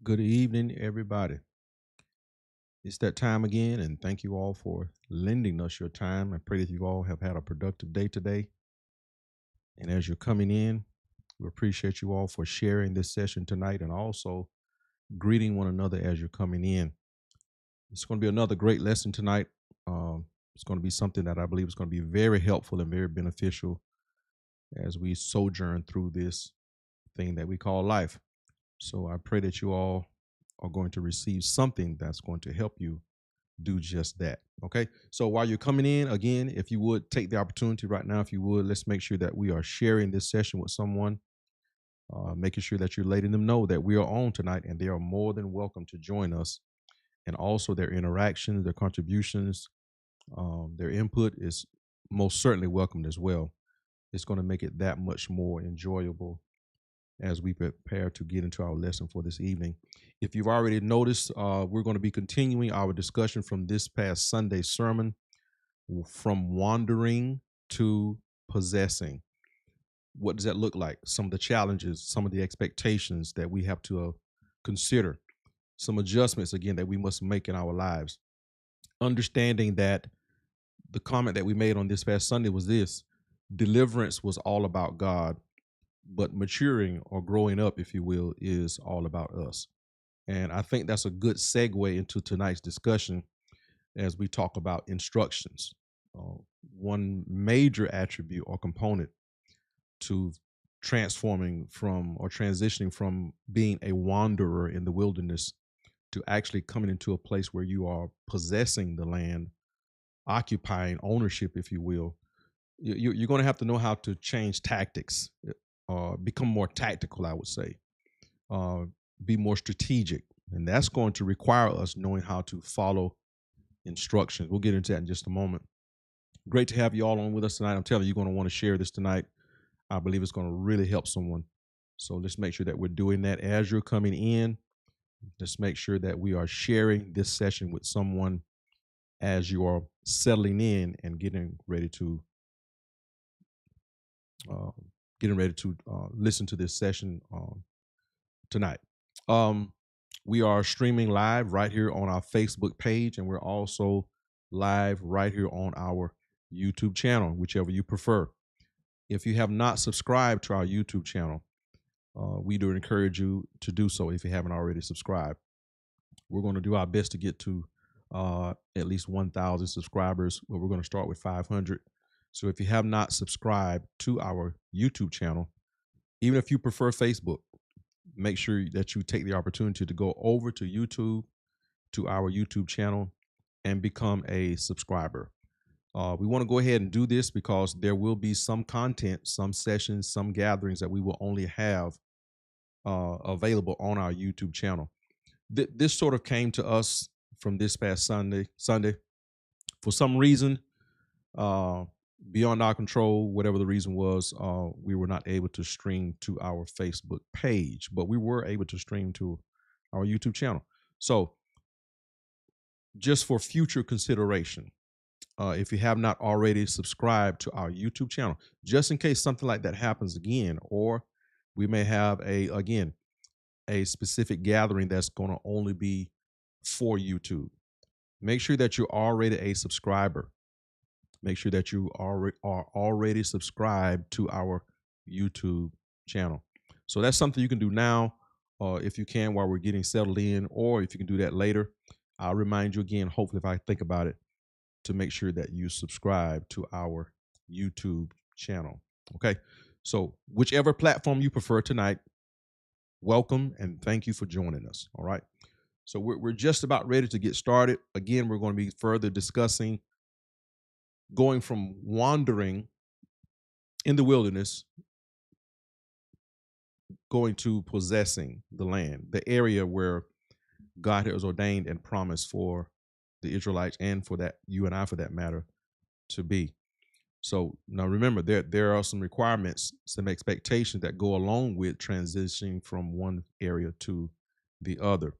Good evening, everybody. It's that time again, and thank you all for lending us your time. I pray that you all have had a productive day today. And as you're coming in, we appreciate you all for sharing this session tonight and also greeting one another as you're coming in. It's going to be another great lesson tonight. It's going to be something that I believe is going to be very helpful and very beneficial as we sojourn through this thing that we call life. So I pray that you all are going to receive something that's going to help you do just that. Okay. So while you're coming in, again, if you would take the opportunity right now, if you would, let's make sure that we are sharing this session with someone, making sure that you're letting them know that we are on tonight and they are more than welcome to join us. And also their interactions, their contributions, their input is most certainly welcomed as well. It's going to make it that much more enjoyable as we prepare to get into our lesson for this evening. If you've already noticed, we're going to be continuing our discussion from this past Sunday sermon, from wandering to possessing. What does that look like? Some of the challenges, some of the expectations that we have to consider, some adjustments, again, that we must make in our lives. Understanding that the comment that we made on this past Sunday was this: deliverance was all about God, but maturing or growing up, if you will, is all about us. And I think that's a good segue into tonight's discussion as we talk about instructions. One major attribute or component to transforming from or transitioning from being a wanderer in the wilderness to actually coming into a place where you are possessing the land, occupying ownership, if you will. You're going to have to know how to change tactics, become more tactical, I would say, uh, be more strategic. And that's going to require us knowing how to follow instructions. We'll get into that in just a moment. Great to have you all on with us tonight. I'm telling you, you're going to want to share this tonight. I believe it's going to really help someone. So let's make sure that we're doing that as you're coming in. Let's make sure that we are sharing this session with someone as you are settling in and uh, listen to this session tonight. Um, we are streaming live right here on our Facebook page, and we're also live right here on our YouTube channel, whichever you prefer. If you have not subscribed to our YouTube channel, we do encourage you to do so if you haven't already subscribed. We're going to do our best to get to at least 1,000 subscribers, but we're going to start with 500. So if you have not subscribed to our YouTube channel, even if you prefer Facebook, make sure that you take the opportunity to go over to YouTube, to our YouTube channel, and become a subscriber. We want to go ahead and do this because there will be some content, some sessions, some gatherings that we will only have available on our YouTube channel. This sort of came to us from this past Sunday. For some reason, uh, beyond our control, whatever the reason was, we were not able to stream to our Facebook page, but we were able to stream to our YouTube channel. So, just for future consideration, if you have not already subscribed to our YouTube channel, just in case something like that happens again, or we may have a specific gathering that's going to only be for YouTube. Make sure that you're already a subscriber. Make sure that you are already subscribed to our YouTube channel. So that's something you can do now, if you can, while we're getting settled in, or if you can do that later. I'll remind you again, hopefully, if I think about it, to make sure that you subscribe to our YouTube channel. Okay. So, whichever platform you prefer tonight, welcome and thank you for joining us. All right. So, we're just about ready to get started. Again, we're going to be further discussing going from wandering in the wilderness, going to possessing the land, the area where God has ordained and promised for the Israelites and for that, you and I, for that matter, to be. So now remember, there are some requirements, some expectations that go along with transitioning from one area to the other.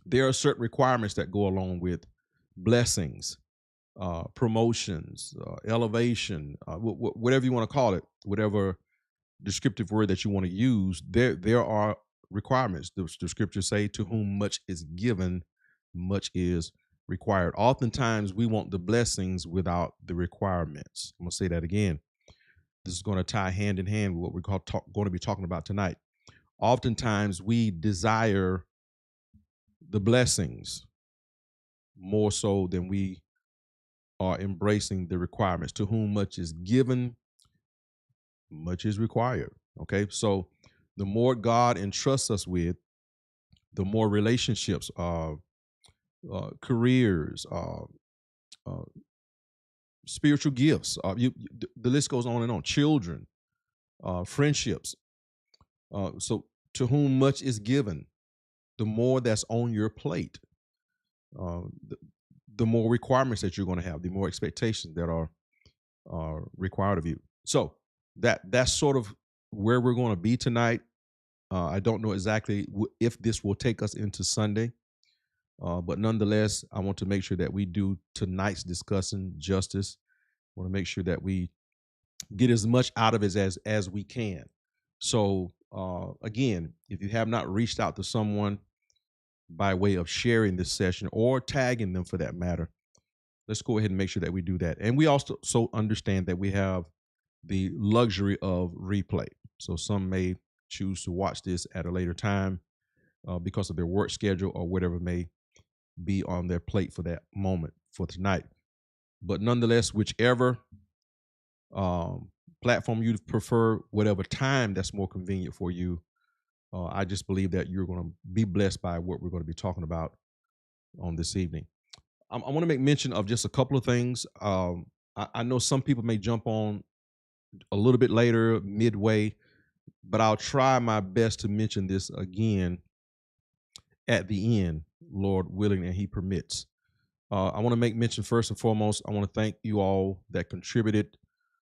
There are certain requirements that go along with blessings, promotions, elevation, whatever you want to call it, whatever descriptive word that you want to use. There are requirements. The scriptures say, to whom much is given, much is required. Oftentimes, we want the blessings without the requirements. I'm going to say that again. This is going to tie hand in hand with what we're going to be talking about tonight. Oftentimes, we desire the blessings more so than we are embracing the requirements. To whom much is given, much is required. Okay, so the more God entrusts us with, the more relationships, careers, uh, spiritual gifts, the list goes on and on. Children, friendships. So to whom much is given, the more that's on your plate, uh, the, the more requirements that you're going to have, the more expectations that are required of you. So that's sort of where we're going to be tonight. I don't know exactly if this will take us into Sunday, but nonetheless, I want to make sure that we do tonight's discussing justice. I want to make sure that we get as much out of it as we can. So again, if you have not reached out to someone by way of sharing this session or tagging them for that matter, let's go ahead and make sure that we do that. And we also understand that we have the luxury of replay. So some may choose to watch this at a later time because of their work schedule or whatever may be on their plate for that moment for tonight. But nonetheless, whichever platform you prefer, whatever time that's more convenient for you, I just believe that you're going to be blessed by what we're going to be talking about on this evening. I want to make mention of just a couple of things. I know some people may jump on a little bit later, midway, but I'll try my best to mention this again at the end, Lord willing, and He permits. I want to make mention first and foremost. I want to thank you all that contributed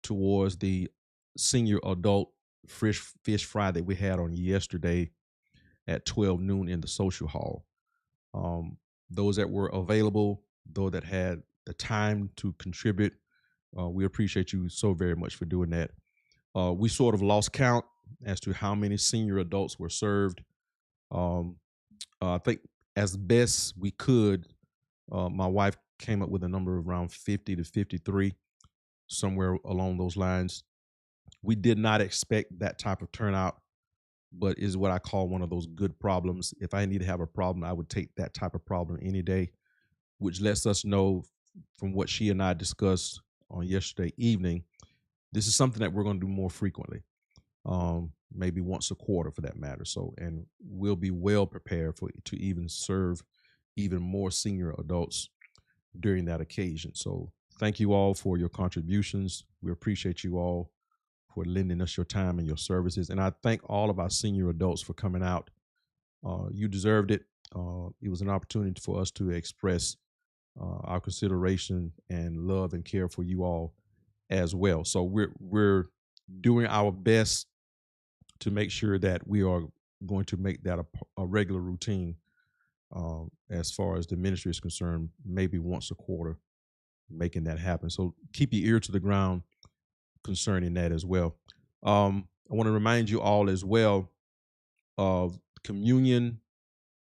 towards the senior adult fish fry that we had on yesterday at 12 noon in the social hall. Those that were available, those that had the time to contribute, we appreciate you so very much for doing that. We sort of lost count as to how many senior adults were served. I think as best we could, my wife came up with a number of around 50 to 53, somewhere along those lines. We did not expect that type of turnout, but is what I call one of those good problems. If I need to have a problem, I would take that type of problem any day, which lets us know from what she and I discussed on yesterday evening, this is something that we're going to do more frequently, maybe once a quarter for that matter. So, and we'll be well prepared to even serve even more senior adults during that occasion. So thank you all for your contributions. We appreciate you all for lending us your time and your services. And I thank all of our senior adults for coming out. You deserved it. It was an opportunity for us to express our consideration and love and care for you all as well. So we're doing our best to make sure that we are going to make that a regular routine as far as the ministry is concerned, maybe once a quarter, making that happen. So keep your ear to the ground concerning that as well. I want to remind you all as well of communion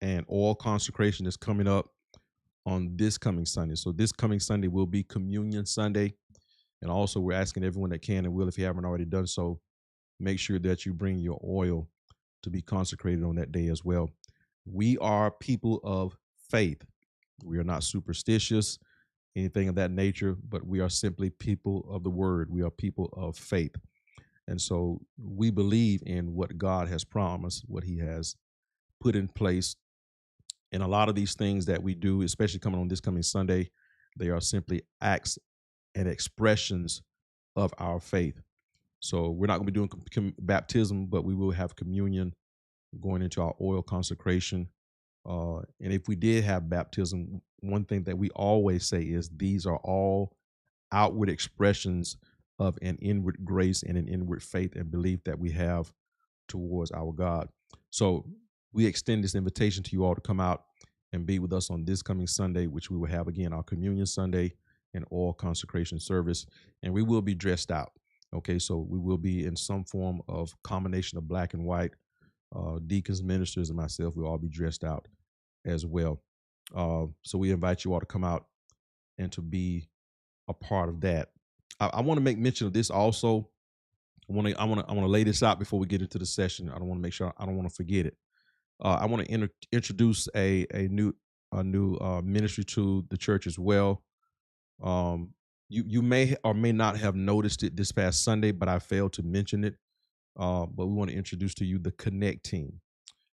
and oil consecration is coming up on this coming Sunday. So this coming Sunday will be Communion Sunday. And also we're asking everyone that can and will, if you haven't already done so, make sure that you bring your oil to be consecrated on that day as well. We are people of faith. We are not superstitious, anything of that nature, but we are simply people of the word. We are people of faith. And so we believe in what God has promised, what He has put in place. And a lot of these things that we do, especially coming on this coming Sunday, they are simply acts and expressions of our faith. So we're not going to be doing baptism, but we will have communion going into our oil consecration. And if we did have baptism, one thing that we always say is these are all outward expressions of an inward grace and an inward faith and belief that we have towards our God. So we extend this invitation to you all to come out and be with us on this coming Sunday, which we will have again our Communion Sunday and oil consecration service. And we will be dressed out. Okay, so we will be in some form of combination of black and white. deacons, ministers, and myself will all be dressed out as well. So we invite you all to come out and to be a part of that. I want to make mention of this also. I want to lay this out before we get into the session. I don't want to make sure I don't want to forget it. I want to introduce a new ministry to the church as well. You may or may not have noticed it this past Sunday, but I failed to mention it. But we want to introduce to you the Connect team.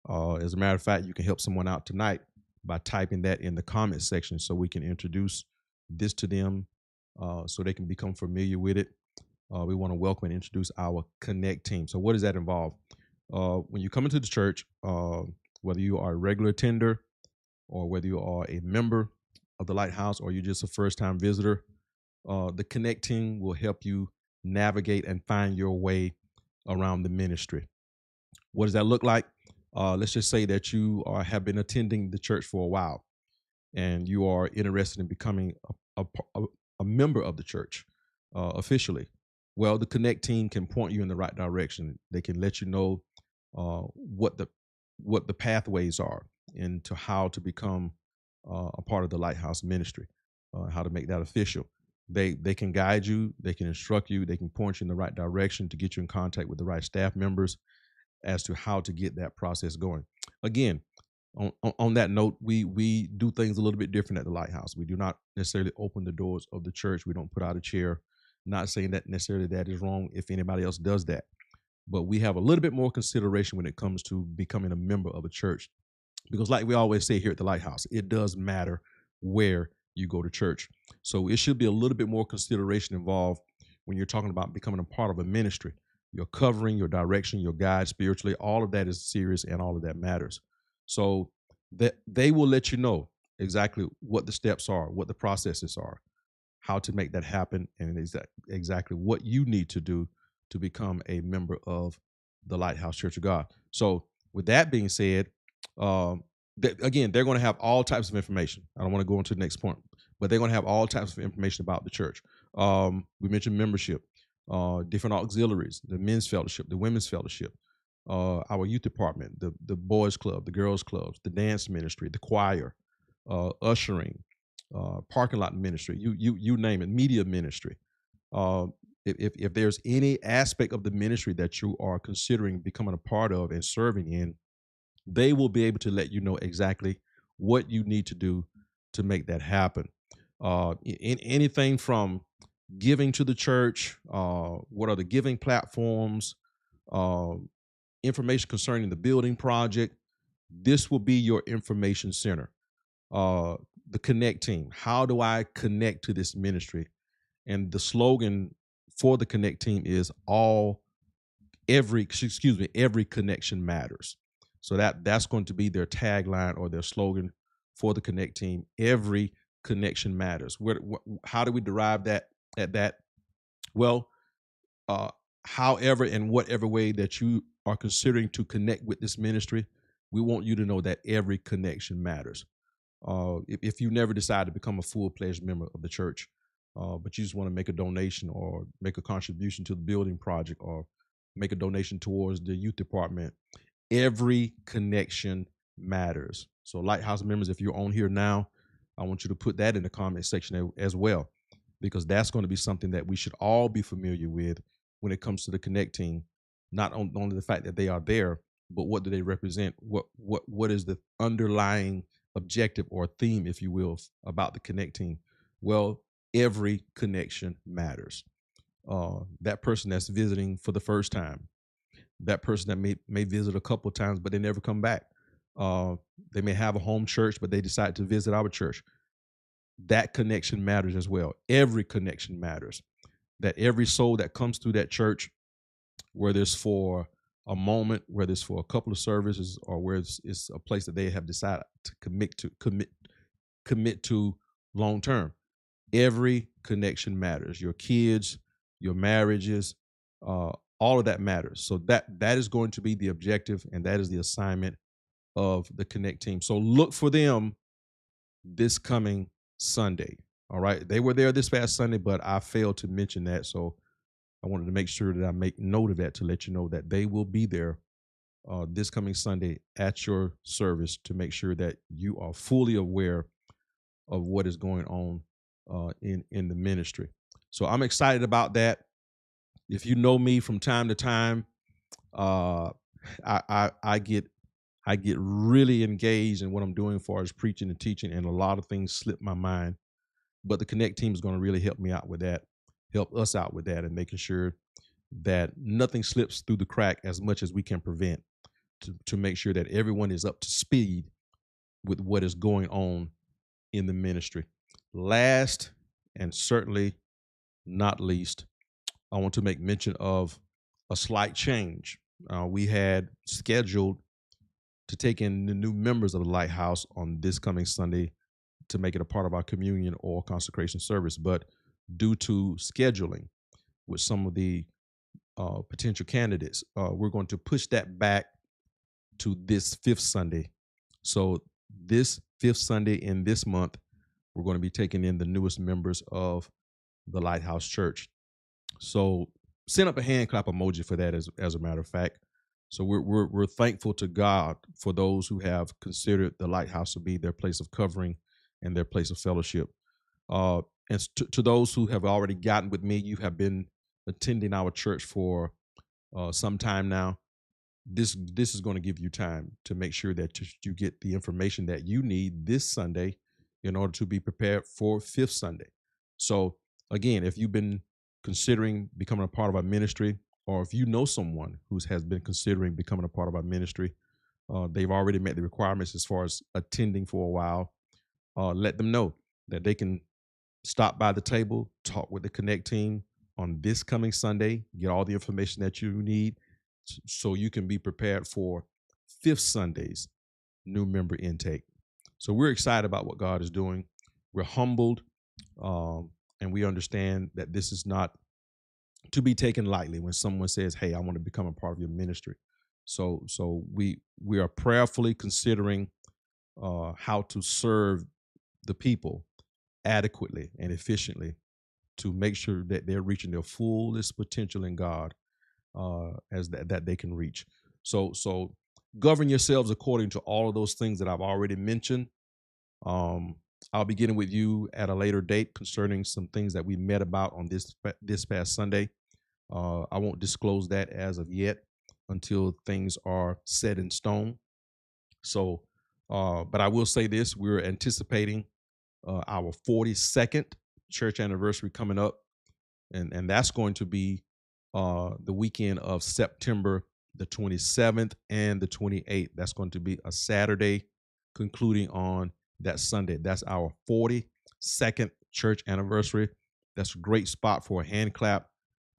As a matter of fact, you can help someone out tonight by typing that in the comment section so we can introduce this to them so they can become familiar with it. We want to welcome and introduce our Connect team. So what does that involve? When you come into the church, whether you are a regular attender or whether you are a member of the Lighthouse or you're just a first-time visitor, the Connect team will help you navigate and find your way around the ministry. What does that look like? Let's just say that you have been attending the church for a while and you are interested in becoming a member of the church officially. Well, the Connect team can point you in the right direction. They can let you know what the pathways are into how to become a part of the Lighthouse ministry, how to make that official. They can guide you, they can instruct you, they can point you in the right direction to get you in contact with the right staff members as to how to get that process going. Again, on that note, we do things a little bit different at the Lighthouse. We do not necessarily open the doors of the church. We don't put out a chair. Not saying that necessarily that is wrong if anybody else does that, but we have a little bit more consideration when it comes to becoming a member of a church, because like we always say here at the Lighthouse, it does matter where you go to church. So it should be a little bit more consideration involved when you're talking about becoming a part of a ministry. Your covering, your direction, your guide spiritually, all of that is serious and all of that matters. So that they will let you know exactly what the steps are, what the processes are, how to make that happen, and exactly what you need to do to become a member of the Lighthouse Church of God. So with that being said, again, they're going to have all types of information. I don't want to go into the next point, but they're going to have all types of information about the church. We mentioned membership, different auxiliaries, the men's fellowship, the women's fellowship, our youth department, the boys club, the girls clubs, the dance ministry, the choir, ushering, parking lot ministry, you name it, media ministry. If there's any aspect of the ministry that you are considering becoming a part of and serving in, they will be able to let you know exactly what you need to do to make that happen. In anything from giving to the church, what are the giving platforms, information concerning the building project, this will be your information center. The Connect team, how do I connect to this ministry? And the slogan for the Connect team is every connection matters. So that's going to be their tagline or their slogan for the Connect team. Every connection matters. How do we derive that at that? Well, however and whatever way that you are considering to connect with this ministry, we want you to know that every connection matters. If you never decide to become a full-fledged member of the church, but you just want to make a donation or make a contribution to the building project or make a donation towards the youth department, every connection matters. So Lighthouse members, if you're on here now, I want you to put that in the comment section as well, because that's going to be something that we should all be familiar with when it comes to the Connect team. Not only the fact that they are there, but what do they represent? What is the underlying objective or theme, if you will, about the Connect team? Well, every connection matters. That person that's visiting for the first time, that person that may visit a couple of times, but they never come back. They may have a home church, but they decide to visit our church. That connection matters as well. Every connection matters. That every soul that comes through that church, whether it's for a moment, whether it's for a couple of services, or where it's a place that they have decided to commit to long term. Every connection matters. Your kids, your marriages, all of that matters. So that is going to be the objective, and that is the assignment of the Connect team. So look for them this coming Sunday. All right. They were there this past Sunday, but I failed to mention that. So I wanted to make sure that I make note of that to let you know that they will be there this coming Sunday at your service to make sure that you are fully aware of what is going on in the ministry. So I'm excited about that. If you know me from time to time, uh, I get really engaged in what I'm doing as far as preaching and teaching, and a lot of things slip my mind. But the Connect team is going to really help me out with that, help us out with that, and making sure that nothing slips through the crack as much as we can prevent to make sure that everyone is up to speed with what is going on in the ministry. Last and certainly not least, I want to make mention of a slight change. We had scheduled to take in the new members of the Lighthouse on this coming Sunday to make it a part of our communion or consecration service. But due to scheduling with some of the potential candidates, we're going to push that back to this fifth Sunday. So this fifth Sunday in this month, we're going to be taking in the newest members of the Lighthouse Church. So send up a hand clap emoji for that, as a matter of fact. So we're thankful to God for those who have considered the Lighthouse to be their place of covering and their place of fellowship. And to those who have already gotten with me, you have been attending our church for some time now. This is going to give you time to make sure that you get the information that you need this Sunday in order to be prepared for fifth Sunday. So again, if you've been considering becoming a part of our ministry, or if you know someone who has been considering becoming a part of our ministry, they've already met the requirements as far as attending for a while, let them know that they can stop by the table, talk with the Connect team on this coming Sunday, get all the information that you need so you can be prepared for fifth Sunday's new member intake. So we're excited about what God is doing. We're humbled, and we understand that this is not to be taken lightly when someone says, "Hey, I want to become a part of your ministry." So we are prayerfully considering how to serve the people adequately and efficiently to make sure that they're reaching their fullest potential in God, as that they can reach. So govern yourselves according to all of those things that I've already mentioned. I'll be getting with you at a later date concerning some things that we met about on this past Sunday. I won't disclose that as of yet until things are set in stone. So, but I will say this: we're anticipating our 42nd church anniversary coming up, and that's going to be the weekend of September the 27th and the 28th. That's going to be a Saturday, concluding on that Sunday. That's our 42nd church anniversary. That's a great spot for a hand clap,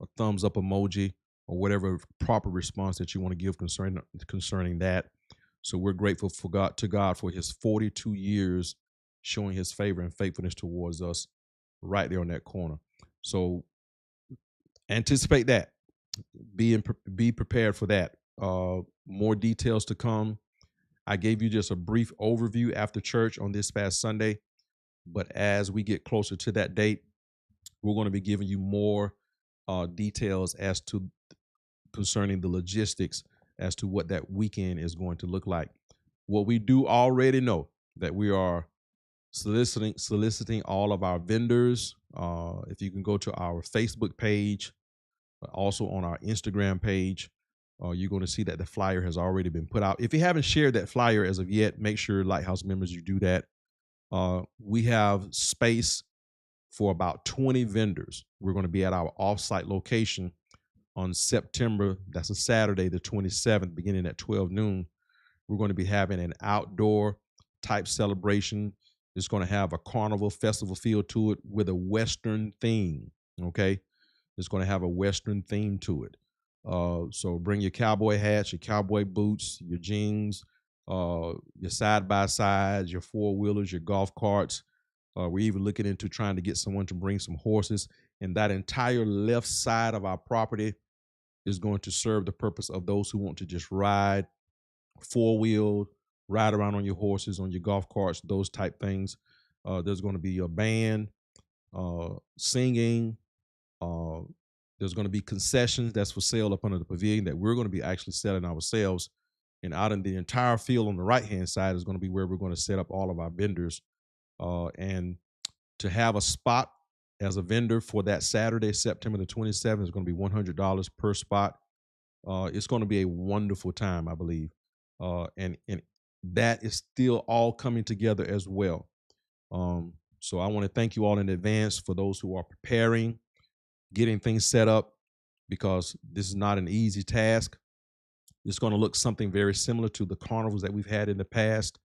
a thumbs up emoji, or whatever proper response that you want to give concerning that. So we're grateful to God for his 42 years showing his favor and faithfulness towards us right there on that corner. So anticipate that. Be prepared for that. More details to come. I gave you just a brief overview after church on this past Sunday, but as we get closer to that date, we're going to be giving you more details as to concerning the logistics as to what that weekend is going to look like. What we do already know that we are soliciting all of our vendors. If you can go to our Facebook page, also on our Instagram page, you're going to see that the flyer has already been put out. If you haven't shared that flyer as of yet, make sure, Lighthouse members, you do that. We have space for about 20 vendors. We're going to be at our offsite location on September, that's a Saturday, the 27th, beginning at 12 noon. We're going to be having an outdoor type celebration. It's going to have a carnival festival feel to it with a Western theme, okay? It's going to have a Western theme to it. So bring your cowboy hats, your cowboy boots, your jeans, your side-by-sides, your four-wheelers, your golf carts. We're even looking into trying to get someone to bring some horses. And that entire left side of our property is going to serve the purpose of those who want to just ride, four-wheeled, ride around on your horses, on your golf carts, those type things. There's going to be a band, singing. There's going to be concessions that's for sale up under the pavilion that we're going to be actually selling ourselves And out in the entire field on the right-hand side is going to be where we're going to set up all of our vendors. And to have a spot as a vendor for that Saturday, September the 27th, is going to be $100 per spot. It's going to be a wonderful time, I believe. And that is still all coming together as well. So I want to thank you all in advance for those who are preparing, getting things set up, because this is not an easy task. It's going to look something very similar to the carnivals that we've had in the past.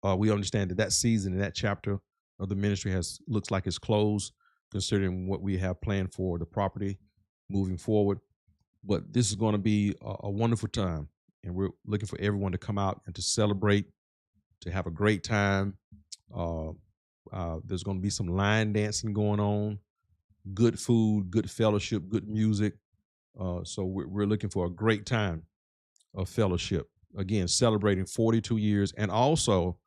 We understand that season and that chapter of the ministry looks like it's closed, considering what we have planned for the property moving forward. But this is going to be a wonderful time, and we're looking for everyone to come out and to celebrate, to have a great time. There's going to be some line dancing going on, good food, good fellowship, good music. So we're looking for a great time of fellowship. Again, celebrating 42 years and also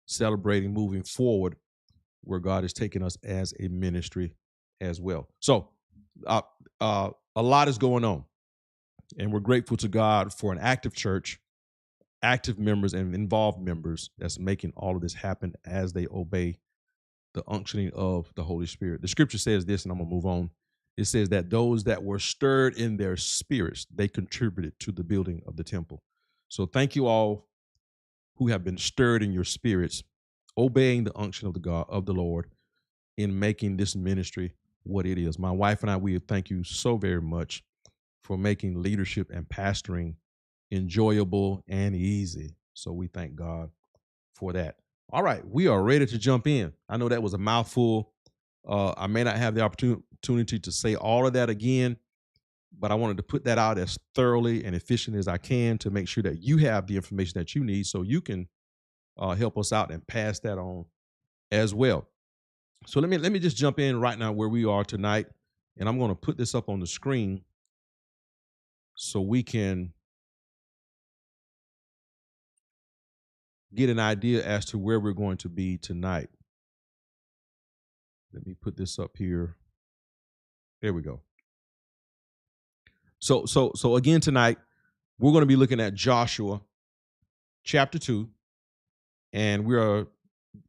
celebrating moving forward where God is taking us as a ministry as well. So a lot is going on, and we're grateful to God for an active church, active members and involved members that's making all of this happen as they obey the unctioning of the Holy Spirit. The scripture says this, and I'm going to move on. It says that those that were stirred in their spirits, they contributed to the building of the temple. So thank you all who have been stirred in your spirits, obeying the unction of the Lord in making this ministry what it is. My wife and I, we thank you so very much for making leadership and pastoring enjoyable and easy. So we thank God for that. All right, we are ready to jump in. I know that was a mouthful. I may not have the opportunity to say all of that again, but I wanted to put that out as thoroughly and efficient as I can to make sure that you have the information that you need so you can help us out and pass that on as well. So let me just jump in right now where we are tonight, and I'm going to put this up on the screen so we can get an idea as to where we're going to be tonight. Let me put this up here. There we go. So again tonight, we're going to be looking at Joshua chapter 2, and we are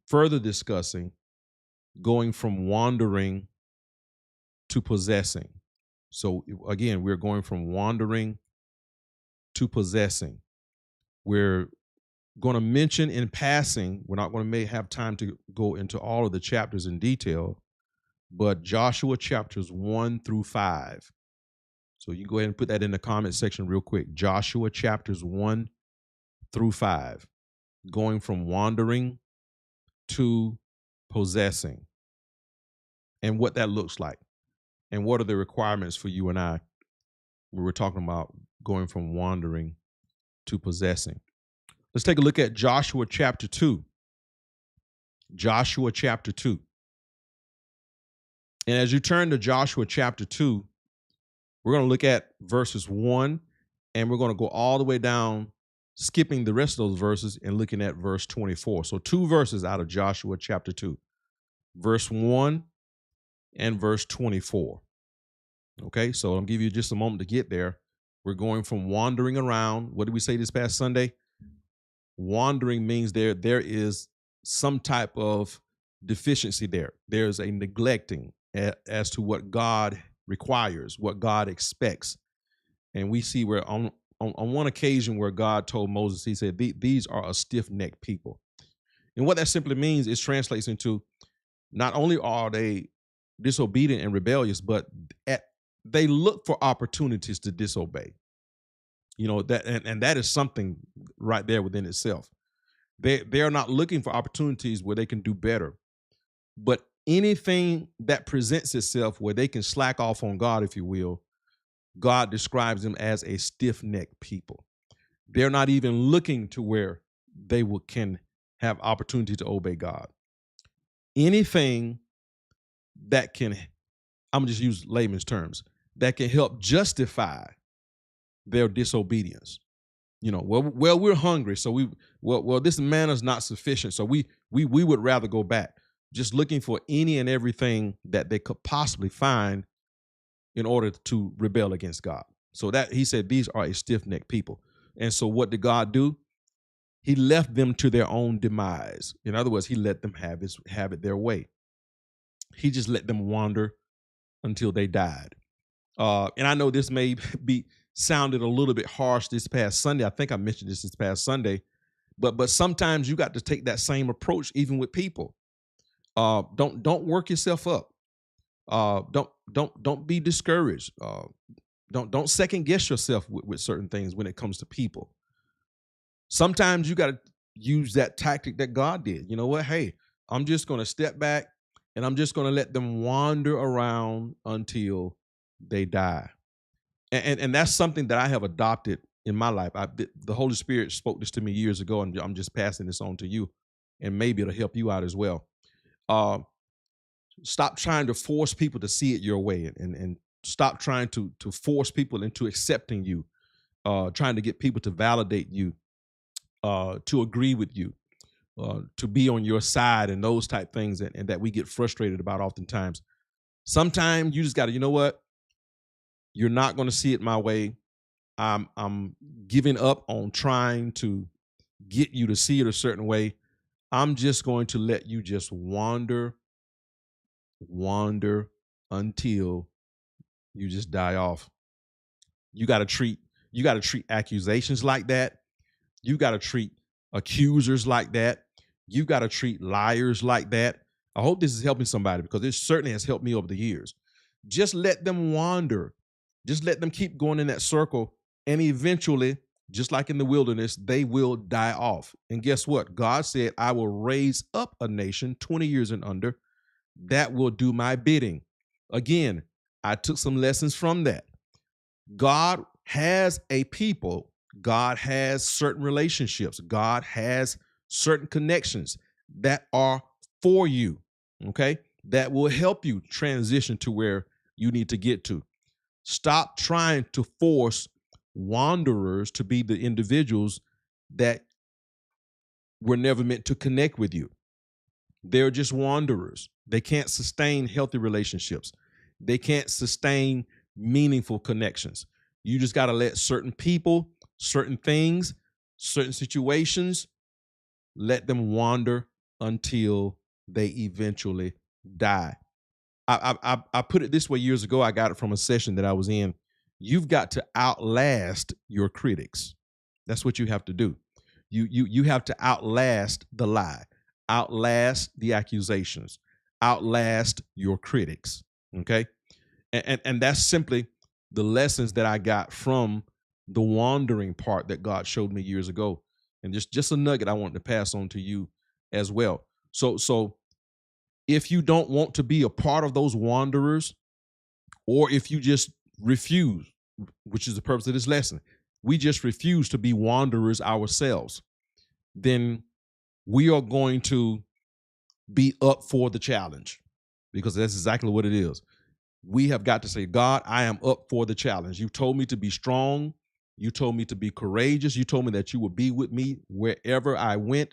further discussing going from wandering to possessing. So again, we're going from wandering to possessing. We're going to mention in passing, we're not going to may have time to go into all of the chapters in detail, but Joshua chapters 1 through 5. So you go ahead and put that in the comment section real quick. Joshua chapters 1 through 5, going from wandering to possessing, and what that looks like, and what are the requirements for you and I when we're talking about going from wandering to possessing. Let's take a look at Joshua chapter 2. Joshua chapter 2. And as you turn to Joshua chapter 2, we're going to look at verses 1, and we're going to go all the way down, skipping the rest of those verses and looking at verse 24. So 2 verses out of Joshua chapter 2, verse 1 and verse 24. Okay, so I'll give you just a moment to get there. We're going from wandering around. What did we say this past Sunday? Wandering means there is some type of deficiency there. There's a neglecting as to what God requires, what God expects. And we see where on one occasion where God told Moses, he said, these are a stiff-necked people. And what that simply means is translates into not only are they disobedient and rebellious, but they look for opportunities to disobey. You know, that and that is something right there within itself. They are not looking for opportunities where they can do better, but anything that presents itself where they can slack off on God, if you will, God describes them as a stiff-necked people. They're not even looking to where they can have opportunity to obey God. Anything that can, I'm just use layman's terms, that can help justify their disobedience. You know, well, we're hungry, so this manna is not sufficient, so we would rather go back. Just looking for any and everything that they could possibly find in order to rebel against God. So that he said, these are a stiff-necked people. And so what did God do? He left them to their own demise. In other words, he let them have it their way. He just let them wander until they died. And I know this may be sounded a little bit harsh this past Sunday. I think I mentioned this past Sunday, but sometimes you got to take that same approach even with people. Don't work yourself up. Don't be discouraged. Don't second guess yourself with certain things when it comes to people. Sometimes you got to use that tactic that God did. You know what? Hey, I'm just going to step back and I'm just going to let them wander around until they die. And that's something that I have adopted in my life. The Holy Spirit spoke this to me years ago, and I'm just passing this on to you, and maybe it'll help you out as well. Stop trying to force people to see it your way, and stop trying to force people into accepting you, trying to get people to validate you, to agree with you, to be on your side, and those type things, and that we get frustrated about oftentimes. Sometimes you just got to, you know what? You're not going to see it my way. I'm giving up on trying to get you to see it a certain way. I'm just going to let you just wander until you just die off. You got to treat accusations like that. You got to treat accusers like that. You got to treat liars like that. I hope this is helping somebody, because it certainly has helped me over the years. Just let them wander. Just let them keep going in that circle, and eventually, just like in the wilderness, they will die off. And guess what? God said, I will raise up a nation 20 years and under that will do my bidding. Again, I took some lessons from that. God has a people. God has certain relationships. God has certain connections that are for you, okay? That will help you transition to where you need to get to. Stop trying to force wanderers to be the individuals that were never meant to connect with you. They're just wanderers. They can't sustain healthy relationships. They can't sustain meaningful connections. You just got to let certain people, certain things, certain situations, let them wander until they eventually die. I put it this way years ago. I got it from a session that I was in. You've got to outlast your critics. That's what you have to do. You have to outlast the lie, outlast the accusations, outlast your critics. Okay, and that's simply the lessons that I got from the wandering part that God showed me years ago, and just a nugget I want to pass on to you as well. So if you don't want to be a part of those wanderers, or if you just refuse, which is the purpose of this lesson, we just refuse to be wanderers ourselves, then we are going to be up for the challenge, because that's exactly what it is. We have got to say, God, I am up for the challenge. You told me to be strong. You told me to be courageous. You told me that you would be with me wherever I went.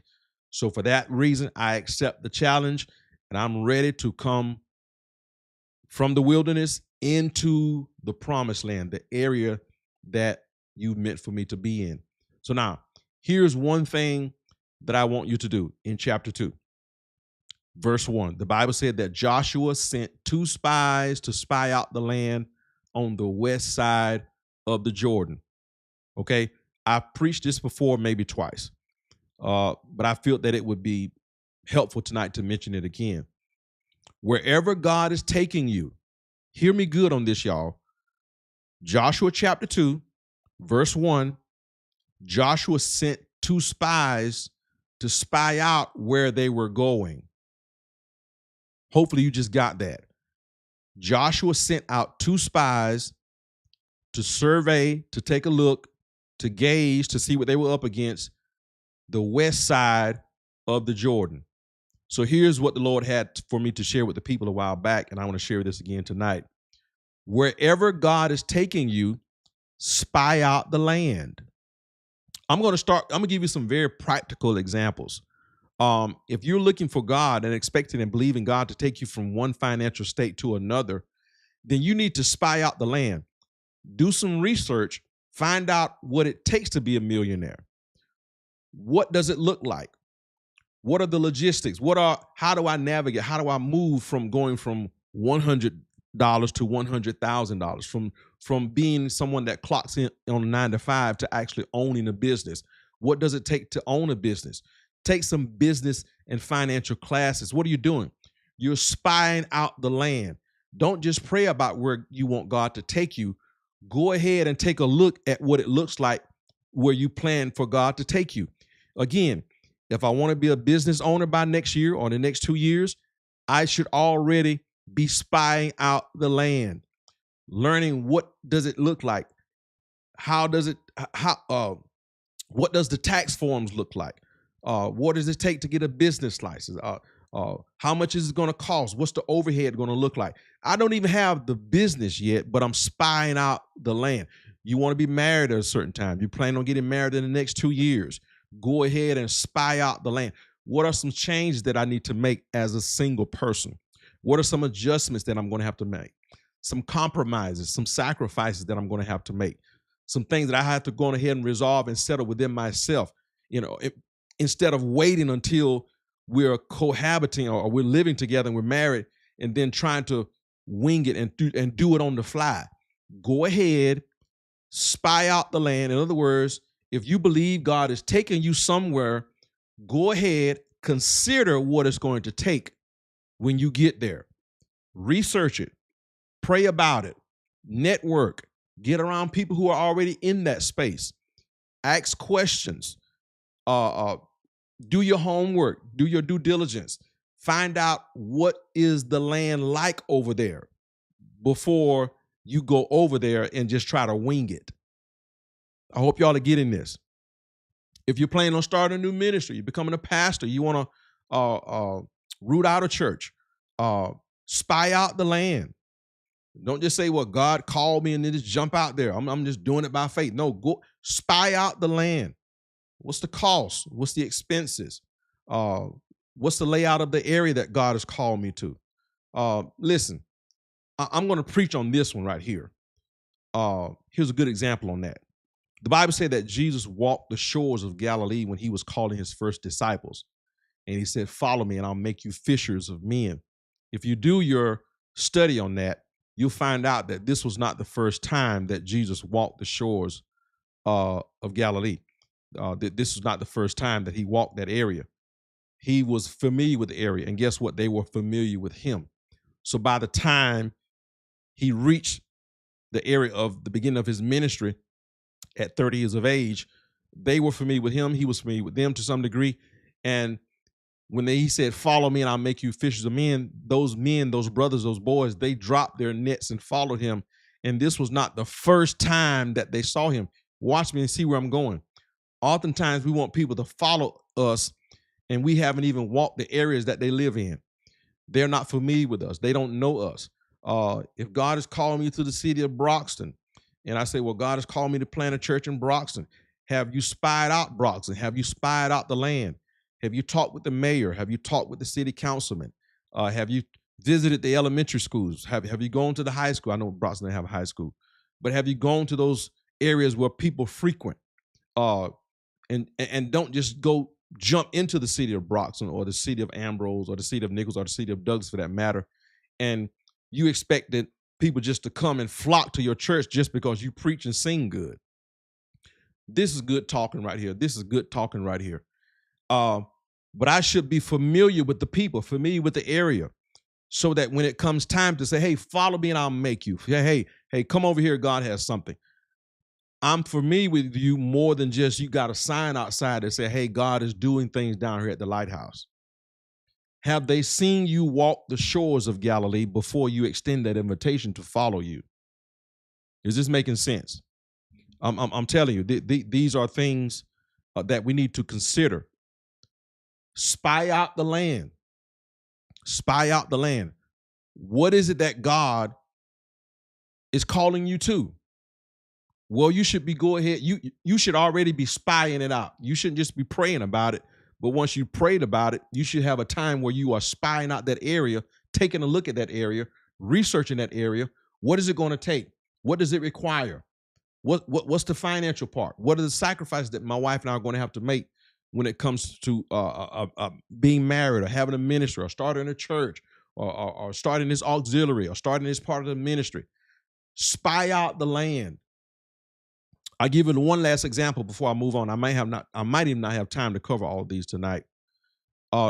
So for that reason, I accept the challenge, and I'm ready to come from the wilderness into the promised land, the area that you meant for me to be in. So now, here's one thing that I want you to do in chapter 2. Verse 1, the Bible said that Joshua sent 2 spies to spy out the land on the west side of the Jordan. Okay, I preached this before, maybe twice, but I felt that it would be helpful tonight to mention it again. Wherever God is taking you, hear me good on this, y'all. Joshua chapter 2, verse 1, Joshua sent 2 spies to spy out where they were going. Hopefully you just got that. Joshua sent out 2 spies to survey, to take a look, to gauge, to see what they were up against, the west side of the Jordan. So here's what the Lord had for me to share with the people a while back, and I want to share this again tonight. Wherever God is taking you, spy out the land. I'm going to give you some very practical examples. If you're looking for God and expecting and believing God to take you from one financial state to another, then you need to spy out the land. Do some research Find out what it takes to be a millionaire. What does it look like? What are the logistics? How do I navigate? How do I move from going from $100 to $100,000, from being someone that clocks in on a 9 to 5 to actually owning a business? What does it take to own a business? Take some business and financial classes. What are you doing? You're spying out the land. Don't just pray about where you want God to take you. Go ahead and take a look at what it looks like where you plan for God to take you. Again, if I want to be a business owner by next year or the next 2 years, I should already be spying out the land, learning what does it look like? What does the tax forms look like? What does it take to get a business license? How much is it going to cost? What's the overhead going to look like? I don't even have the business yet, but I'm spying out the land. You want to be married at a certain time. You plan on getting married in the next 2 years. Go ahead and spy out the land. What are some changes that I need to make as a single person? What are some adjustments that I'm going to have to make? Some compromises, some sacrifices that I'm going to have to make. Some things that I have to go ahead and resolve and settle within myself. Instead of waiting until we're cohabiting or we're living together and we're married and then trying to wing it and do it on the fly. Go ahead, spy out the land. In other words, if you believe God is taking you somewhere, go ahead, consider what it's going to take when you get there. Research it, pray about it, network, get around people who are already in that space, ask questions, do your homework, do your due diligence, find out what is the land like over there before you go over there and just try to wing it. I hope y'all are getting this. If you're planning on starting a new ministry, you're becoming a pastor, you want to root out a church, spy out the land. Don't just say, well, God called me and then just jump out there. I'm just doing it by faith. No, go spy out the land. What's the cost? What's the expenses? What's the layout of the area that God has called me to? Listen, I'm going to preach on this one right here. Here's a good example on that. The Bible said that Jesus walked the shores of Galilee when he was calling his first disciples. And he said, follow me and I'll make you fishers of men. If you do your study on that, you'll find out that this was not the first time that Jesus walked the shores of Galilee. This was not the first time that he walked that area. He was familiar with the area. And guess what? They were familiar with him. So by the time he reached the area of the beginning of his ministry at 30 years of age, they were familiar with him. He was familiar with them to some degree. And when he said, follow me and I'll make you fishers of men, those brothers, those boys, they dropped their nets and followed him. And this was not the first time that they saw him. Watch me and see where I'm going. Oftentimes we want people to follow us and we haven't even walked the areas that they live in. They're not familiar with us. They don't know us. If God is calling me to the city of Broxton, and I say, well, God has called me to plant a church in Broxton. Have you spied out Broxton? Have you spied out the land? Have you talked with the mayor? Have you talked with the city councilman? Have you visited the elementary schools? Have you gone to the high school? I know Broxton doesn't have a high school, but have you gone to those areas where people frequent? And don't just go jump into the city of Broxton or the city of Ambrose or the city of Nichols or the city of Douglas for that matter. And you expect that people just to come and flock to your church just because you preach and sing good. This is good talking right here. This is good talking right here. But I should be familiar with the people, familiar with the area, so that when it comes time to say, hey, follow me and I'll make you. Hey, come over here. God has something. I'm familiar with you more than just you got a sign outside that say, hey, God is doing things down here at the lighthouse. Have they seen you walk the shores of Galilee before you extend that invitation to follow you? Is this making sense? I'm telling you, these are things that we need to consider. Spy out the land. Spy out the land. What is it that God is calling you to? Well, you should go ahead. You should already be spying it out. You shouldn't just be praying about it. But once you prayed about it, you should have a time where you are spying out that area, taking a look at that area, researching that area. What is it going to take? What does it require? What's the financial part? What are the sacrifices that my wife and I are going to have to make when it comes to being married or having a ministry or starting a church or starting this auxiliary or starting this part of the ministry? Spy out the land. I'll give you one last example before I move on. I might even not have time to cover all of these tonight.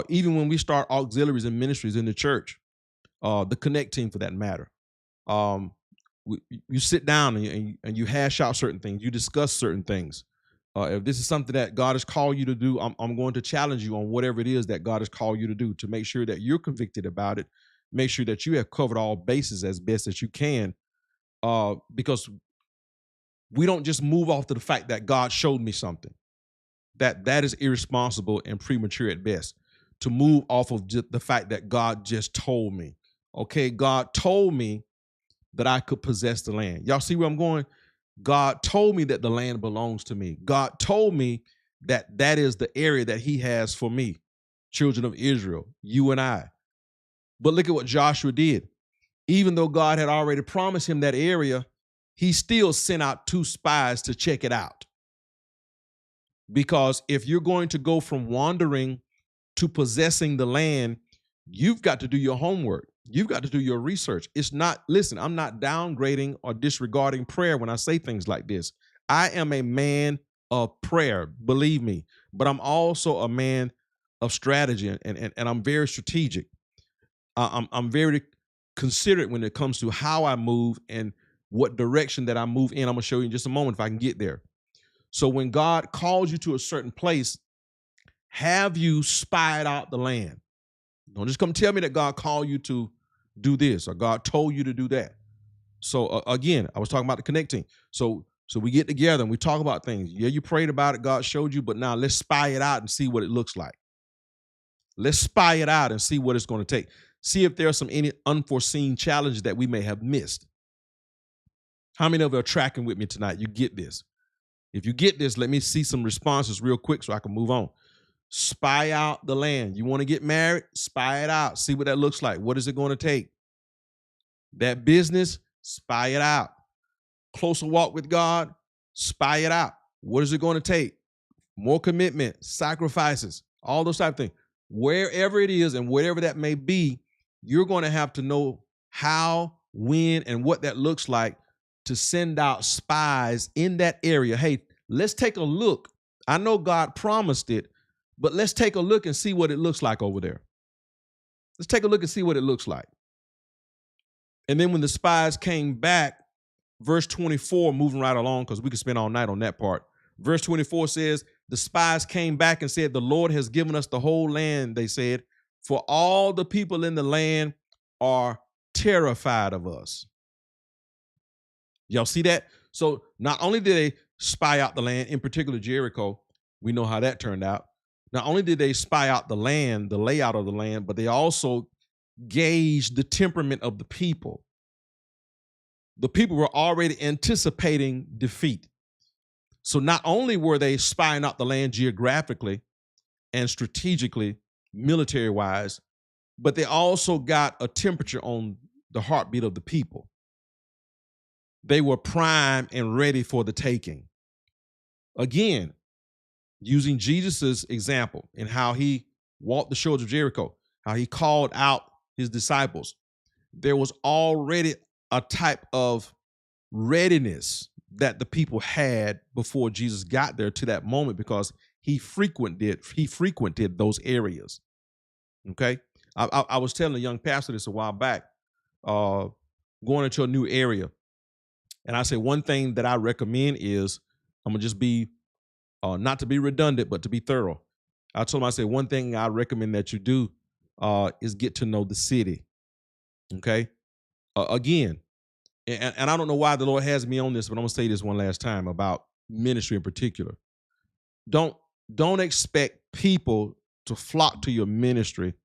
Even when we start auxiliaries and ministries in the church, the Connect team for that matter, you sit down and you hash out certain things. You discuss certain things. If this is something that God has called you to do, I'm going to challenge you on whatever it is that God has called you to do to make sure that you're convicted about it. Make sure that you have covered all bases as best as you can, because we don't just move off to the fact that God showed me something. That is irresponsible and premature at best, to move off of just the fact that God just told me. Okay, God told me that I could possess the land. Y'all see where I'm going? God told me that the land belongs to me. God told me that that is the area that he has for me, children of Israel, you and I. But look at what Joshua did. Even though God had already promised him that area, he still sent out 2 spies to check it out. Because if you're going to go from wandering to possessing the land, you've got to do your homework. You've got to do your research. It's not, listen, I'm not downgrading or disregarding prayer when I say things like this. I am a man of prayer, believe me, but I'm also a man of strategy, and I'm very strategic. I'm very considerate when it comes to how I move and what direction that I move in. I'm going to show you in just a moment if I can get there. So when God calls you to a certain place, have you spied out the land? Don't just come tell me that God called you to do this or God told you to do that. So again, I was talking about the connecting. So we get together and we talk about things. Yeah, you prayed about it, God showed you, but now let's spy it out and see what it looks like. Let's spy it out and see what it's going to take. See if there's any unforeseen challenges that we may have missed. How many of you are tracking with me tonight? You get this. If you get this, let me see some responses real quick so I can move on. Spy out the land. You want to get married? Spy it out. See what that looks like. What is it going to take? That business, spy it out. Closer walk with God, spy it out. What is it going to take? More commitment, sacrifices, all those type of things. Wherever it is and whatever that may be, you're going to have to know how, when, and what that looks like to send out spies in that area. Hey, let's take a look. I know God promised it, but let's take a look and see what it looks like over there. Let's take a look and see what it looks like. And then when the spies came back, verse 24, moving right along, because we could spend all night on that part. Verse 24 says, the spies came back and said, the Lord has given us the whole land, they said, for all the people in the land are terrified of us. Y'all see that? So not only did they spy out the land, in particular Jericho, we know how that turned out. Not only did they spy out the land, the layout of the land, but they also gauged the temperament of the people. The people were already anticipating defeat. So not only were they spying out the land geographically and strategically, military-wise, but they also got a temperature on the heartbeat of the people. They were primed and ready for the taking. Again, using Jesus's example and how he walked the shores of Jericho, how he called out his disciples, there was already a type of readiness that the people had before Jesus got there to that moment, because he frequented those areas. Okay, I was telling a young pastor this a while back, going into a new area, and I said one thing that I recommend is, I'm gonna just be not to be redundant, but to be thorough. I told him, I said one thing I recommend that you do is get to know the city. Okay, again. And I don't know why the Lord has me on this, but I'm gonna say this one last time about ministry in particular. Don't expect people to flock to your ministry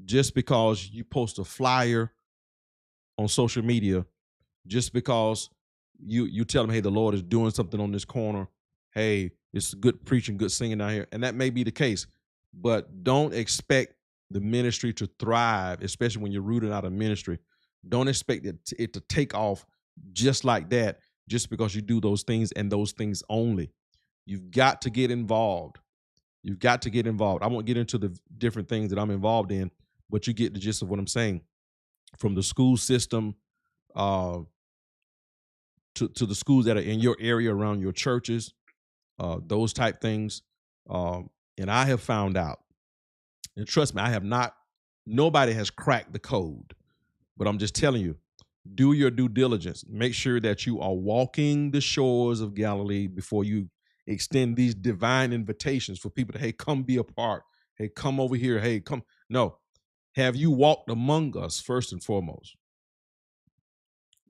just because you post a flyer on social media, just because you tell them, hey, the Lord is doing something on this corner. Hey, it's good preaching, good singing down here. And that may be the case, but don't expect the ministry to thrive, especially when you're rooted out of ministry. Don't expect it to take off just like that just because you do those things and those things only. You've got to get involved. You've got to get involved. I won't get into the different things that I'm involved in, but you get the gist of what I'm saying. From the school system uh, to the schools that are in your area around your churches, those type things. And I have found out, and trust me, I have not, nobody has cracked the code, but I'm just telling you, do your due diligence. Make sure that you are walking the shores of Galilee before you extend these divine invitations for people to, hey, come be a part. Hey, come over here. Hey, come. No. Have you walked among us first and foremost?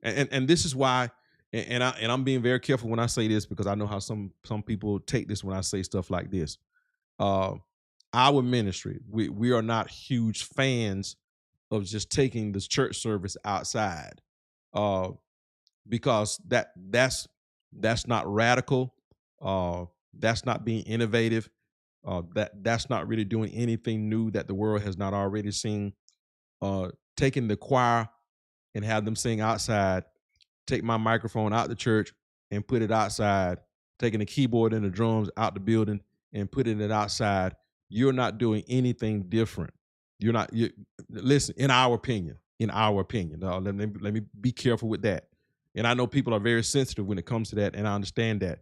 And this is why, I'm being very careful when I say this, because I know how some people take this when I say stuff like this. Our ministry, we are not huge fans of just taking this church service outside, because that's not radical, that's not being innovative, that's not really doing anything new that the world has not already seen. Taking the choir and have them sing outside, take my microphone out the church and put it outside, taking the keyboard and the drums out the building and putting it outside. You're not doing anything different. You're not. Listen, in our opinion, let me be careful with that. And I know people are very sensitive when it comes to that, and I understand that.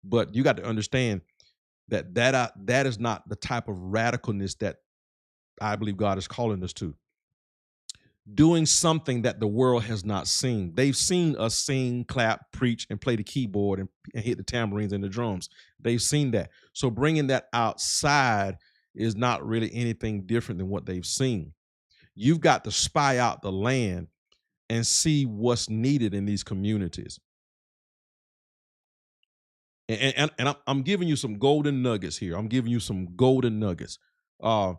But you got to understand that is not the type of radicalness that I believe God is calling us to. Doing something that the world has not seen. They've seen us sing, clap, preach, and play the keyboard and hit the tambourines and the drums. They've seen that. So bringing that outside is not really anything different than what they've seen. You've got to spy out the land and see what's needed in these communities. And I'm giving you some golden nuggets here. I'm giving you some golden nuggets. I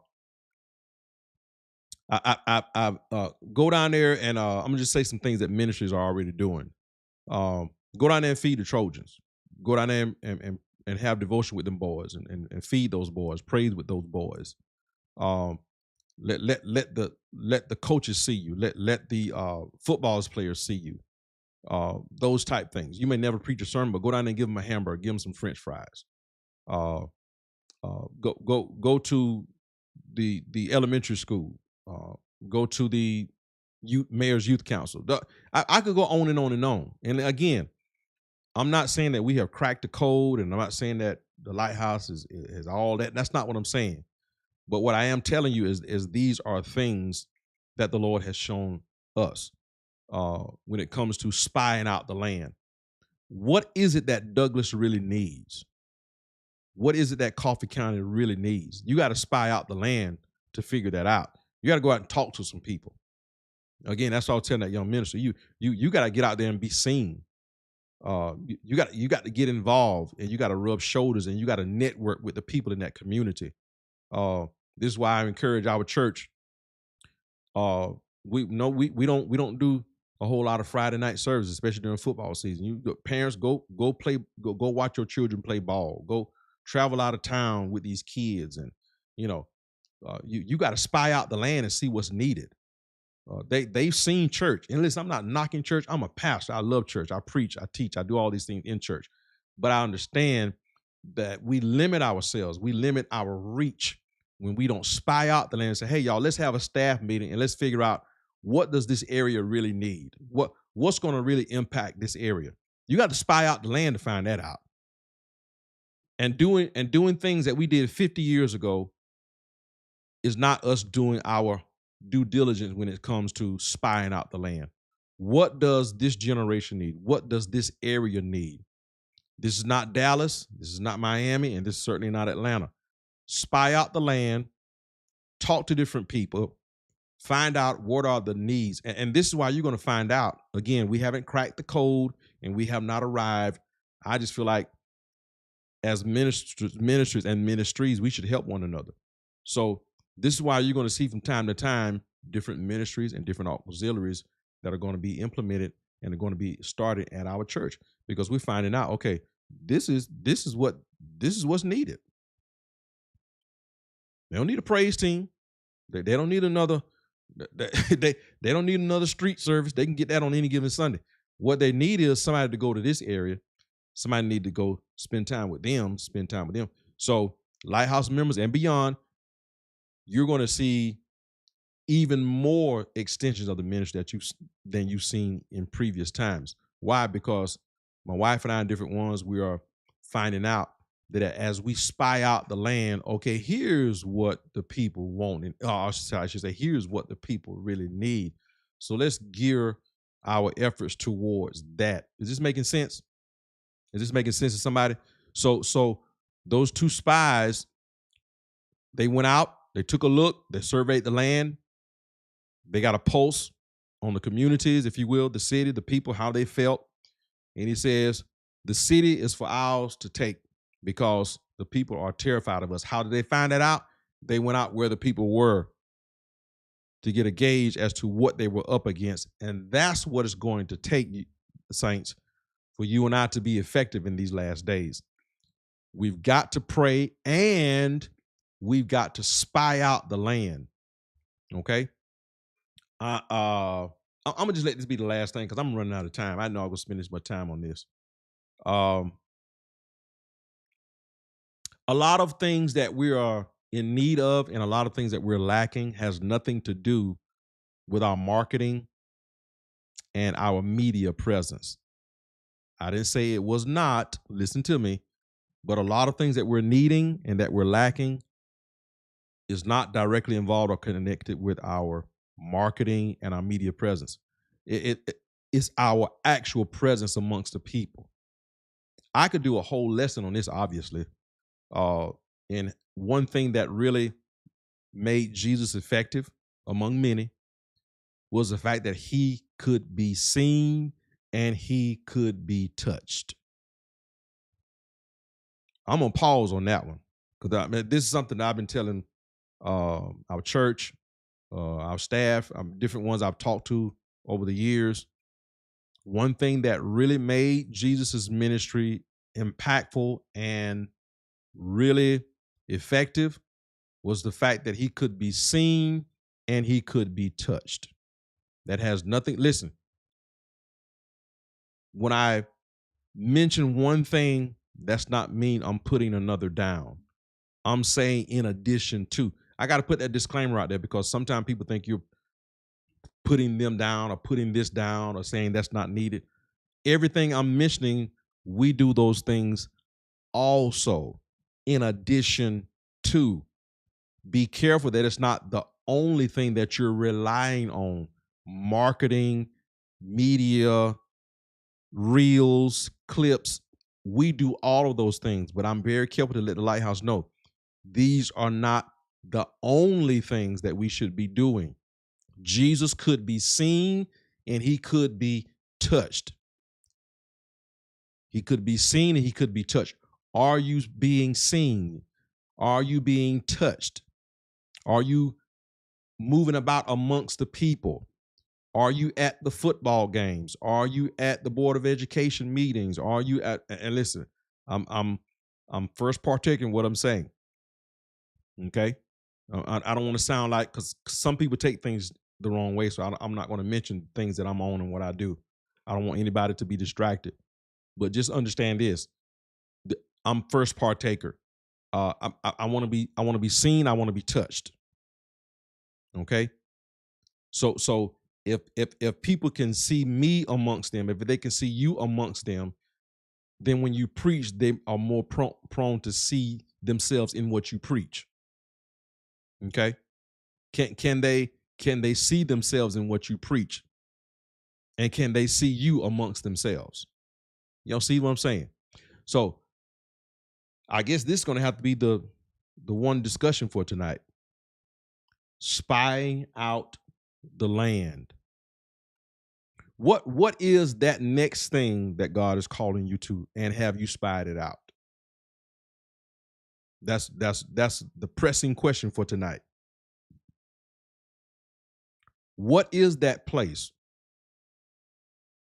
go down there and I'm gonna just say some things that ministries are already doing. Go down there and feed the Trojans. Go down there and have devotion with them boys and feed those boys, praise with those boys. Let the coaches see you. Let the football players see you. Those type things. You may never preach a sermon, but go down there and give them a hamburger, give them some French fries. Go to the elementary school. Go to the mayor's youth council. I could go on and on and on. And again, I'm not saying that we have cracked the code, and I'm not saying that the lighthouse is all that. That's not what I'm saying. But what I am telling you is these are things that the Lord has shown us when it comes to spying out the land. What is it that Douglas really needs? What is it that Coffee County really needs? You got to spy out the land to figure that out. You got to go out and talk to some people. Again, that's what I was telling that young minister. You got to get out there and be seen. You got to get involved, and you got to rub shoulders, and you got to network with the people in that community. This is why I encourage our church. We don't do a whole lot of Friday night services, especially during football season. Parents go watch your children play ball. Go travel out of town with these kids, and you got to spy out the land and see what's needed. They've seen church, and listen, I'm not knocking church. I'm a pastor. I love church. I preach. I teach. I do all these things in church, but I understand that we limit ourselves. We limit our reach when we don't spy out the land and say, "Hey, y'all, let's have a staff meeting and let's figure out what does this area really need. What's going to really impact this area." You got to spy out the land to find that out. And doing things that we did 50 years ago is not us doing our due diligence when it comes to spying out the land. What does this generation need? What does this area need? This is not Dallas. This is not Miami. And this is certainly not Atlanta. Spy out the land, talk to different people, find out what are the needs. And this is why you're going to find out. Again, we haven't cracked the code and we have not arrived. I just feel like as ministers and ministries, we should help one another. So this is why you're going to see from time to time different ministries and different auxiliaries that are going to be implemented and are going to be started at our church, because we're finding out, okay, this is what's needed. They don't need a praise team. They don't need another. They don't need another street service. They can get that on any given Sunday. What they need is somebody to go to this area. Somebody need to go spend time with them, So Lighthouse members and beyond, you're going to see even more extensions of the ministry than you've seen in previous times. Why? Because my wife and I, in different ones, we are finding out that as we spy out the land, okay, here's what the people want, and I should say, here's what the people really need. So let's gear our efforts towards that. Is this making sense? Is this making sense to somebody? So those two spies, they went out, they took a look, they surveyed the land. They got a pulse on the communities, if you will, the city, the people, how they felt. And he says, the city is for ours to take because the people are terrified of us. How did they find that out? They went out where the people were to get a gauge as to what they were up against. And that's what it's going to take, saints, for you and I to be effective in these last days. We've got to pray and we've got to spy out the land. Okay? I'm gonna just let this be the last thing because I'm running out of time. I know I'm gonna spend this much time on this. A lot of things that we are in need of and a lot of things that we're lacking has nothing to do with our marketing and our media presence. I didn't say it was not, listen to me, but a lot of things that we're needing and that we're lacking is not directly involved or connected with our marketing and our media presence. It's our actual presence amongst the people. I could do a whole lesson on this, obviously. And one thing that really made Jesus effective among many was the fact that he could be seen and he could be touched. I'm gonna pause on that one because this is something that I've been telling our church, our staff, different ones I've talked to over the years. One thing that really made Jesus's ministry impactful and really effective was the fact that he could be seen and he could be touched. That has nothing. Listen, when I mention one thing, that's not mean I'm putting another down. I'm saying in addition to. I got to put that disclaimer out there because sometimes people think you're putting them down or putting this down or saying that's not needed. Everything I'm mentioning, we do those things also in addition to. Be careful that it's not the only thing that you're relying on. Marketing, media, reels, clips. We do all of those things, but I'm very careful to let the Lighthouse know these are not the only things that we should be doing. Jesus could be seen and he could be touched. He could be seen and he could be touched. Are you being seen? Are you being touched? Are you moving about amongst the people? Are you at the football games? Are you at the Board of Education meetings? Are you at? And listen, I'm first partaking what I'm saying. Okay, I don't want to sound like because some people take things the wrong way, so I'm not going to mention things that I'm on and what I do. I don't want anybody to be distracted, but just understand this: I'm first partaker. I want to be seen. I want to be touched. Okay, so if people can see me amongst them, if they can see you amongst them, then when you preach, they are more prone to see themselves in what you preach. Okay, can they see themselves in what you preach, and can they see you amongst themselves? Y'all see what I'm saying? So I guess this is going to have to be the one discussion for tonight. Spying out the land. What is that next thing that God is calling you to, and have you spied it out? That's the pressing question for tonight. What is that place?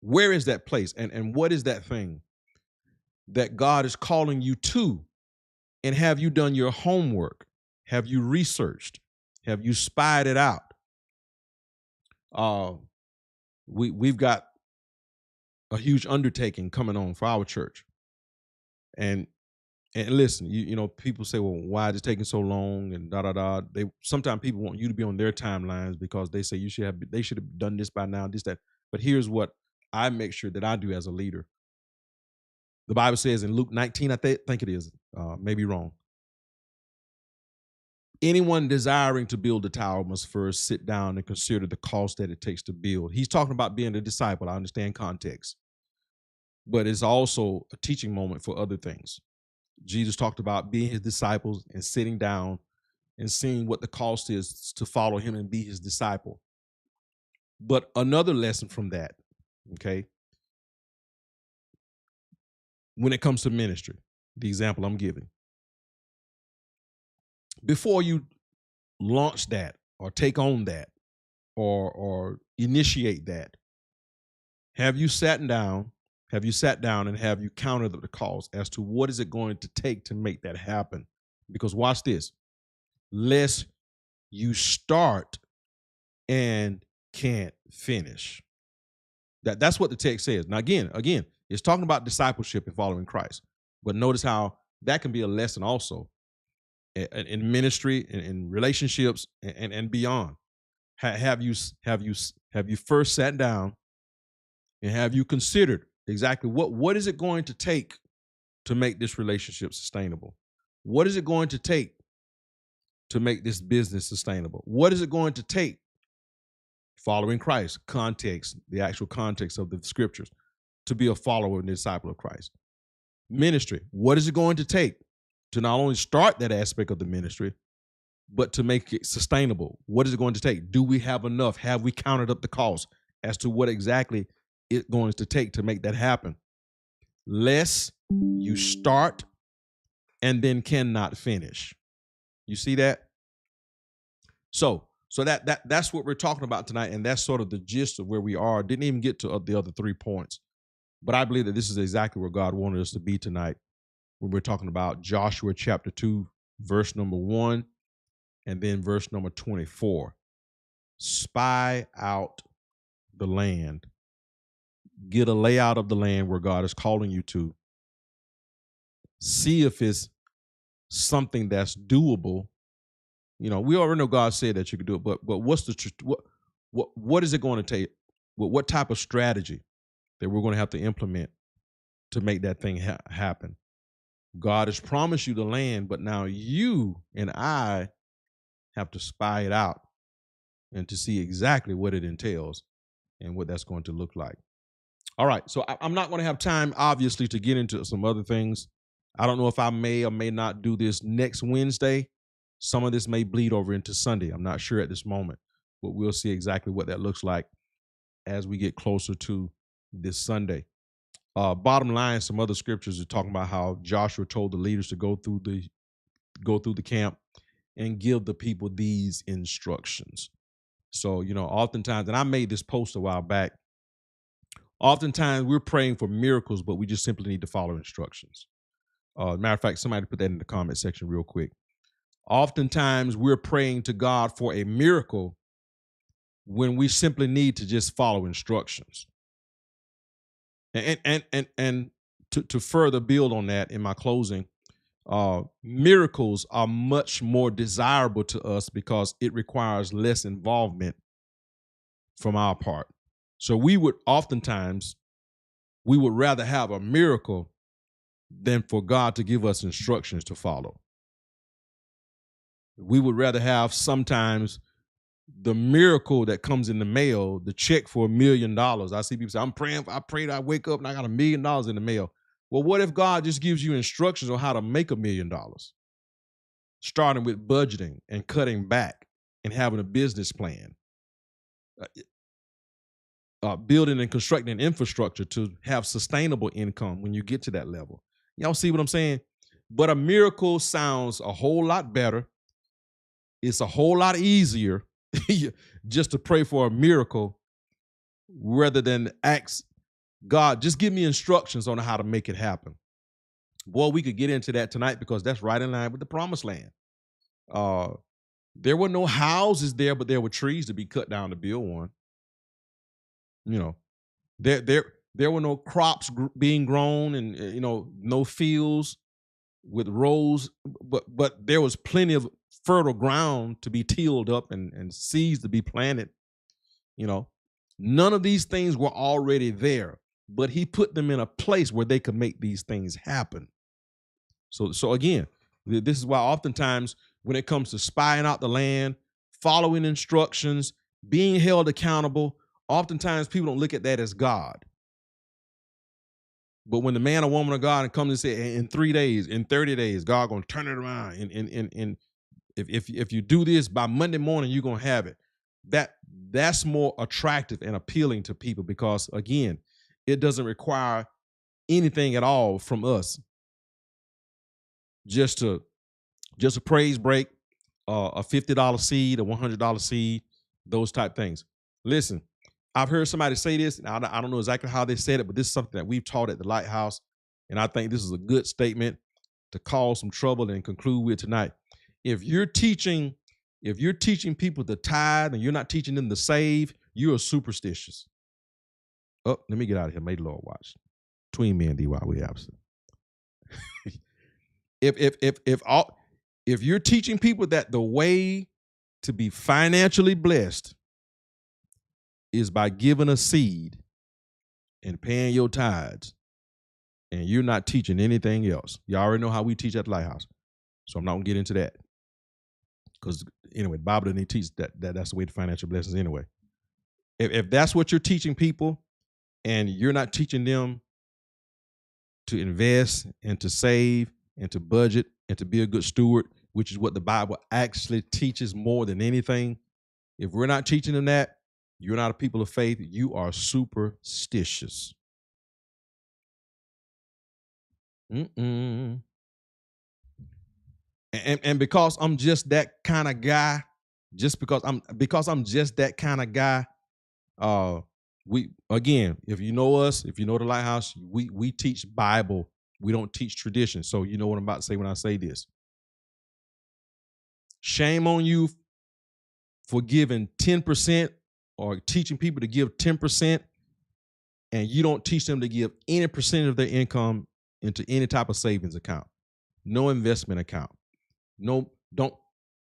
Where is that place? And what is that thing that God is calling you to? And have you done your homework? Have you researched? Have you spied it out? We've got a huge undertaking coming on for our church. And listen, you know, people say, well, why is it taking so long? And da da da. They sometimes people want you to be on their timelines because they say they should have done this by now, this, that. But here's what I make sure that I do as a leader. The Bible says in Luke 19, I think it is, maybe wrong. Anyone desiring to build a tower must first sit down and consider the cost that it takes to build. He's talking about being a disciple. I understand context, but it's also a teaching moment for other things. Jesus talked about being his disciples and sitting down and seeing what the cost is to follow him and be his disciple. But another lesson from that, okay, when it comes to ministry, the example I'm giving, before you launch that or take on that or initiate that, have you sat down and have you counted the cost as to what is it going to take to make that happen? Because watch this, lest you start and can't finish. That's what the text says. Now again, it's talking about discipleship and following Christ. But notice how that can be a lesson also in ministry, in relationships, and beyond. Have you first sat down and have you considered exactly what is it going to take to make this relationship sustainable? What is it going to take to make this business sustainable? What is it going to take, following Christ, context, the actual context of the scriptures, to be a follower and disciple of Christ? Ministry, what is it going to take to not only start that aspect of the ministry, but to make it sustainable? What is it going to take? Do we have enough? Have we counted up the cost as to what exactly it's going to take to make that happen? Lest you start and then cannot finish. You see that? So that's what we're talking about tonight, and that's sort of the gist of where we are. Didn't even get to the other 3 points, but I believe that this is exactly where God wanted us to be tonight when we're talking about Joshua chapter 2, verse number 1, and then verse number 24. Spy out the land. Get a layout of the land where God is calling you to. See if it's something that's doable. You know, we already know God said that you could do it, but what's what is it going to take? What type of strategy that we're going to have to implement to make that thing happen? God has promised you the land, but now you and I have to spy it out and to see exactly what it entails and what that's going to look like. All right, so I'm not going to have time, obviously, to get into some other things. I don't know if I may or may not do this next Wednesday. Some of this may bleed over into Sunday. I'm not sure at this moment, but we'll see exactly what that looks like as we get closer to this Sunday. Bottom line, some other scriptures are talking about how Joshua told the leaders to go through the camp and give the people these instructions. So, you know, oftentimes, and I made this post a while back, oftentimes we're praying for miracles, but we just simply need to follow instructions. Matter of fact, somebody put that in the comment section real quick. Oftentimes we're praying to God for a miracle when we simply need to just follow instructions. And to further build on that in my closing, miracles are much more desirable to us because it requires less involvement from our part. So we would rather have a miracle than for God to give us instructions to follow. We would rather have sometimes the miracle that comes in the mail, the check for $1 million. I see people say, I prayed, I wake up and I got $1 million in the mail. Well, what if God just gives you instructions on how to make $1 million? Starting with budgeting and cutting back and having a business plan. Building and constructing an infrastructure to have sustainable income when you get to that level. Y'all see what I'm saying? But a miracle sounds a whole lot better. It's a whole lot easier just to pray for a miracle rather than ask God, just give me instructions on how to make it happen. Boy, we could get into that tonight because that's right in line with the promised land. There were no houses there, but there were trees to be cut down to build one. You know, There were no crops being grown, and no fields with rows, but there was plenty of fertile ground to be tilled up and seeds to be planted. None of these things were already there, but he put them in a place where they could make these things happen. So again, this is why oftentimes when it comes to spying out the land, following instructions, being held accountable, oftentimes people don't look at that as God. But when the man or woman of God comes and say, in 3 days, in 30 days, God gonna turn it around, and if you do this by Monday morning, you're gonna have it. That's more attractive and appealing to people, because again, it doesn't require anything at all from us. Just a praise break, a $50 seed, a $100 seed, those type things. Listen, I've heard somebody say this, and I don't know exactly how they said it, but this is something that we've taught at the Lighthouse, and I think this is a good statement to cause some trouble and conclude with tonight. If you're teaching people to tithe and you're not teaching them to save, you are superstitious. Oh, let me get out of here. May the Lord watch. Between me and D while we absent. If you're teaching people that the way to be financially blessed is by giving a seed and paying your tithes, and you're not teaching anything else, you already know how we teach at the Lighthouse, so I'm not gonna get into that, because anyway, the Bible doesn't teach that's the way to financial blessings anyway. If that's what you're teaching people, and you're not teaching them to invest and to save and to budget and to be a good steward, which is what the Bible actually teaches more than anything, if we're not teaching them that, you're not a people of faith. You are superstitious. And because I'm just that kind of guy, because I'm just that kind of guy, we, again, if you know us, if you know the Lighthouse, we teach Bible. We don't teach tradition. So you know what I'm about to say when I say this. Shame on you for giving 10% or teaching people to give 10%, and you don't teach them to give any percentage of their income into any type of savings account, no investment account, no, don't,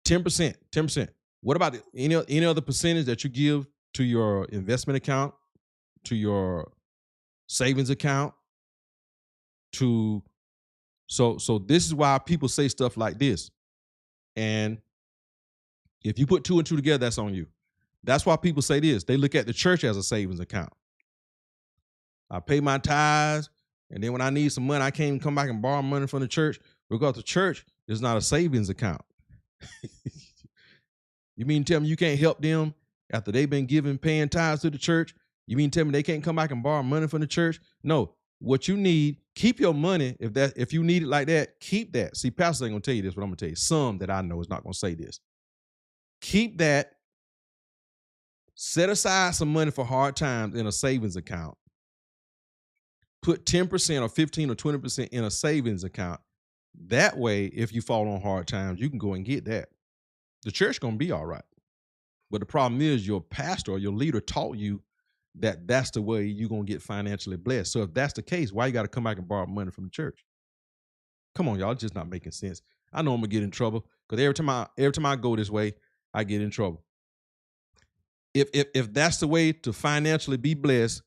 10%. What about any other percentage that you give to your investment account, to your savings account, to so this is why people say stuff like this. And if you put two and two together, that's on you. That's why people say this. They look at the church as a savings account. I pay my tithes, and then when I need some money, I can't even come back and borrow money from the church, because the church is not a savings account. You mean tell me you can't help them after they've been paying tithes to the church? You mean tell me they can't come back and borrow money from the church? No. What you need, keep your money. If you need it like that, keep that. See, Pastor ain't gonna tell you this, but I'm gonna tell you. Some that I know is not gonna say this. Keep that. Set aside some money for hard times in a savings account. Put 10% or 15 or 20% in a savings account. That way, if you fall on hard times, you can go and get that. The church gonna be all right. But the problem is your pastor or your leader taught you that that's the way you're going to get financially blessed. So if that's the case, why you got to come back and borrow money from the church? Come on, y'all, it's just not making sense. I know I'm going to get in trouble, because every time I go this way, I get in trouble. If that's the way to financially be blessed,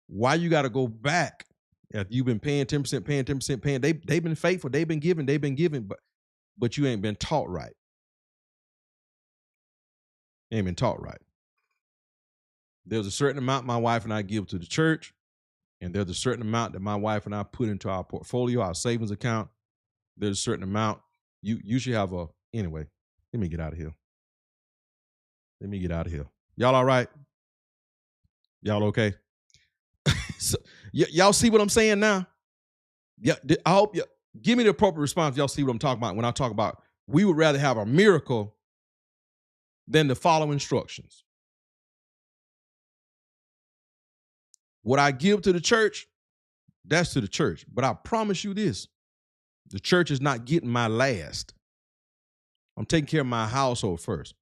why you got to go back? If you've been paying 10%, they've been faithful, they've been giving, but you ain't been taught right. Ain't been taught right. There's a certain amount my wife and I give to the church, and there's a certain amount that my wife and I put into our portfolio, our savings account. There's a certain amount. You should have anyway, let me get out of here. Y'all all right? Y'all okay? So, y'all see what I'm saying now? Yeah, I hope you give me the appropriate response. Y'all see what I'm talking about when I talk about we would rather have a miracle than to follow instructions. What I give to the church, that's to the church. But I promise you this, the church is not getting my last. I'm taking care of my household first.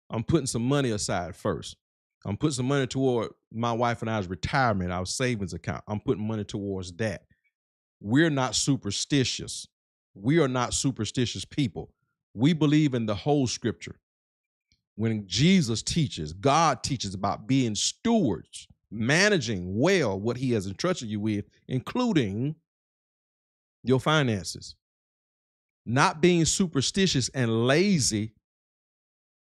I'm putting some money aside first. I'm putting some money toward my wife and I's retirement, our savings account. I'm putting money towards that. We're not superstitious. We are not superstitious people. We believe in the whole scripture. When Jesus teaches, God teaches about being stewards, managing well what he has entrusted you with, including your finances. Not being superstitious and lazy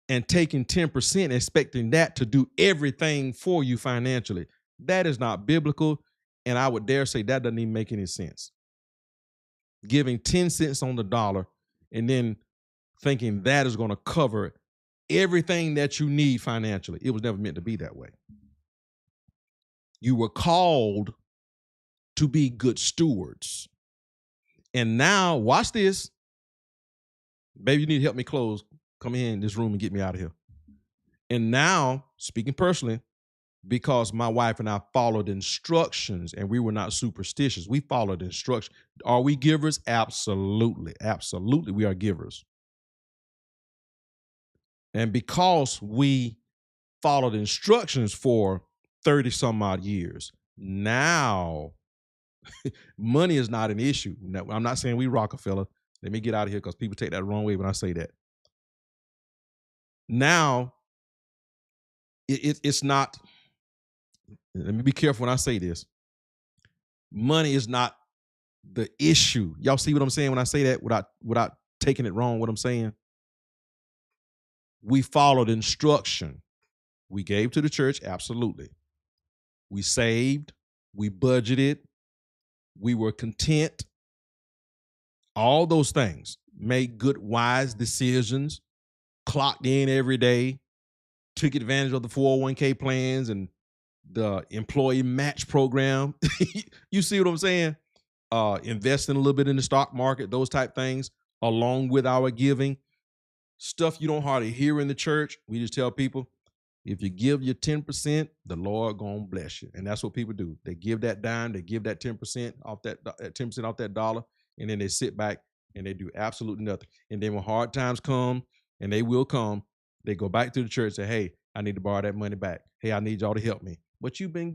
and taking 10%, expecting that to do everything for you financially. That is not biblical. And I would dare say that doesn't even make any sense. Giving 10 cents on the dollar and then thinking that is going to cover everything that you need financially. It was never meant to be that way. You were called to be good stewards. And now, watch this. Baby, you need to help me close. Come in this room and get me out of here. And now, speaking personally, because my wife and I followed instructions and we were not superstitious, we followed instructions. Are we givers? Absolutely. Absolutely, we are givers. And because we followed instructions for 30 some odd years, now money is not an issue. Now, I'm not saying we Rockefeller. Let me get out of here because people take that the wrong way when I say that. Now, it's not, let me be careful when I say this. Money is not the issue. Y'all see what I'm saying when I say that without taking it wrong, what I'm saying? We followed instruction. We gave to the church, absolutely. We saved, we budgeted, we were content. All those things. Made good, wise decisions, clocked in every day, took advantage of the 401k plans and the employee match program. You see what I'm saying? Investing a little bit in the stock market, those type things, along with our giving. Stuff you don't hardly hear in the church. We just tell people, if you give your 10%, the Lord gonna bless you. And that's what people do. They give that dime, they give that 10% off that 10% off that dollar, and then they sit back and they do absolutely nothing. And then when hard times come, and they will come, they go back to the church and say, hey, I need to borrow that money back. Hey, I need y'all to help me. But you've been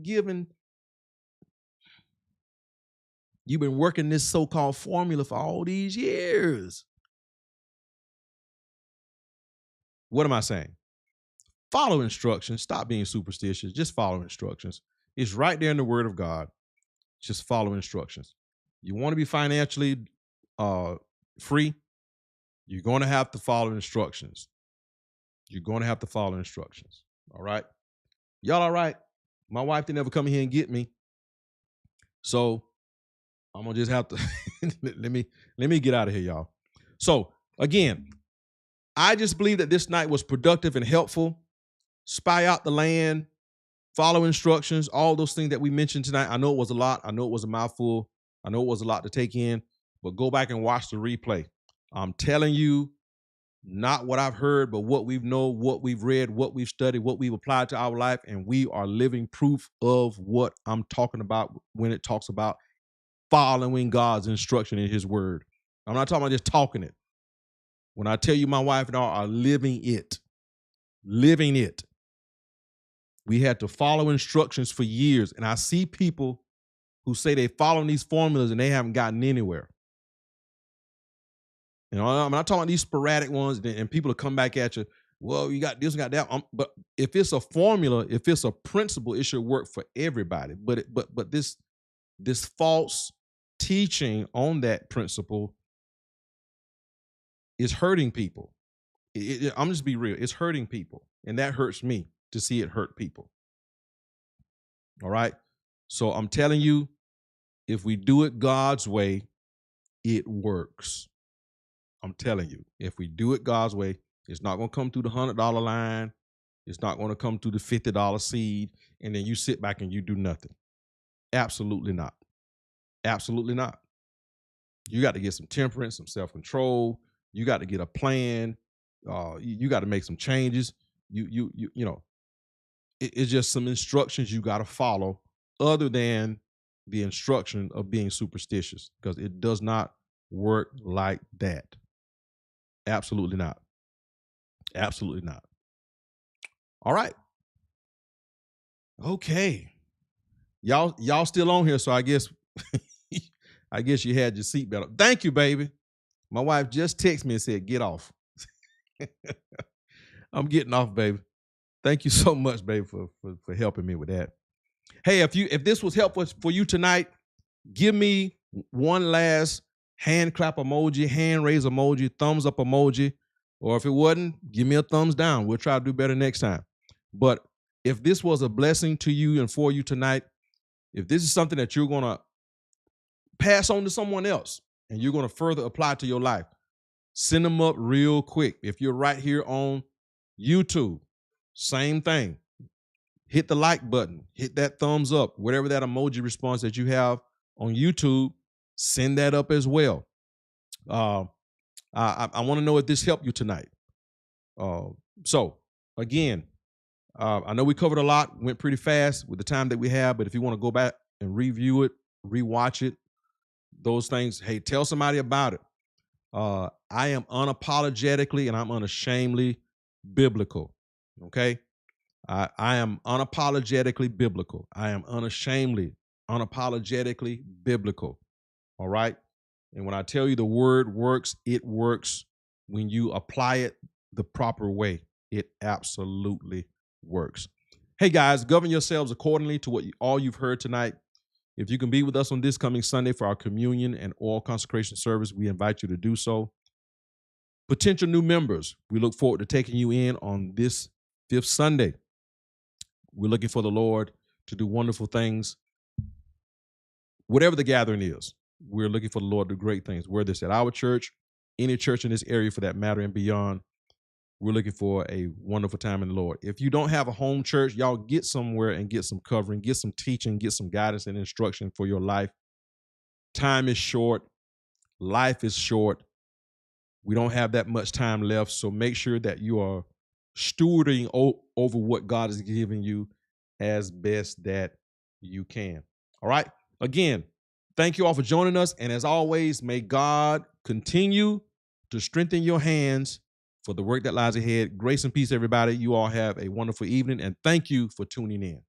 working this so-called formula for all these years. What am I saying? Follow instructions. Stop being superstitious. Just follow instructions. It's right there in the Word of God. Just follow instructions. You want to be financially free? You're going to have to follow instructions. You're going to have to follow instructions. All right? Y'all all right? My wife didn't ever come in here and get me. So I'm going to just have to let me get out of here, y'all. So again, I just believe that this night was productive and helpful. Spy out the land, follow instructions, all those things that we mentioned tonight. I know it was a lot. I know it was a mouthful. I know it was a lot to take in, but go back and watch the replay. I'm telling you, not what I've heard, but what we know, what we've read, what we've studied, what we've applied to our life, and we are living proof of what I'm talking about when it talks about following God's instruction in his word. I'm not talking about just talking it. When I tell you my wife and I are living it. We had to follow instructions for years. And I see people who say they following these formulas and they haven't gotten anywhere. You know, I'm not talking about these sporadic ones and people will come back at you. Well, you got this, you got that. But if it's a formula, if it's a principle, it should work for everybody. But this false teaching on that principle is hurting people. I'm just be real. It's hurting people. And that hurts me to see it hurt people. All right. So I'm telling you, if we do it God's way, it works. I'm telling you, if we do it God's way, it's not going to come through the $100 line. It's not going to come through the $50 seed. And then you sit back and you do nothing. Absolutely not. Absolutely not. You got to get some temperance, some self-control. You got to get a plan. You got to make some changes. You know, it's just some instructions you got to follow other than the instruction of being superstitious, because it does not work like that. Absolutely not. Absolutely not. All right. Okay. Y'all still on here, so I guess I guess you had your seatbelt up. Thank you, baby. My wife just texted me and said, get off. I'm getting off, baby. Thank you so much, baby, for helping me with that. Hey, if this was helpful for you tonight, give me one last hand clap emoji, hand raise emoji, thumbs up emoji, or if it wasn't, give me a thumbs down. We'll try to do better next time. But if this was a blessing to you and for you tonight, if this is something that you're going to pass on to someone else and you're going to further apply to your life, send them up real quick. If you're right here on YouTube, same thing. Hit the like button, hit that thumbs up, whatever that emoji response that you have on YouTube, send that up as well. I want to know if this helped you tonight. So again, I know we covered a lot, went pretty fast with the time that we have, but if you want to go back and review it, rewatch it, those things, hey, tell somebody about it. I am unapologetically and I'm unashamedly biblical. Okay. I am unapologetically biblical. I am unapologetically biblical. All right. And when I tell you the word works, it works when you apply it the proper way. It absolutely works. Hey guys, govern yourselves accordingly to what all you've heard tonight. If you can be with us on this coming Sunday for our communion and oil consecration service, we invite you to do so. Potential new members, we look forward to taking you in on this 5th Sunday. We're looking for the Lord to do wonderful things. Whatever the gathering is, we're looking for the Lord to do great things. Whether it's at our church, any church in this area for that matter and beyond, we're looking for a wonderful time in the Lord. If you don't have a home church, y'all get somewhere and get some covering, get some teaching, get some guidance and instruction for your life. Time is short. Life is short. We don't have that much time left. So make sure that you are stewarding over what God is giving you as best that you can. All right. Again, thank you all for joining us. And as always, may God continue to strengthen your hands for the work that lies ahead. Grace and peace, everybody. You all have a wonderful evening. And thank you for tuning in.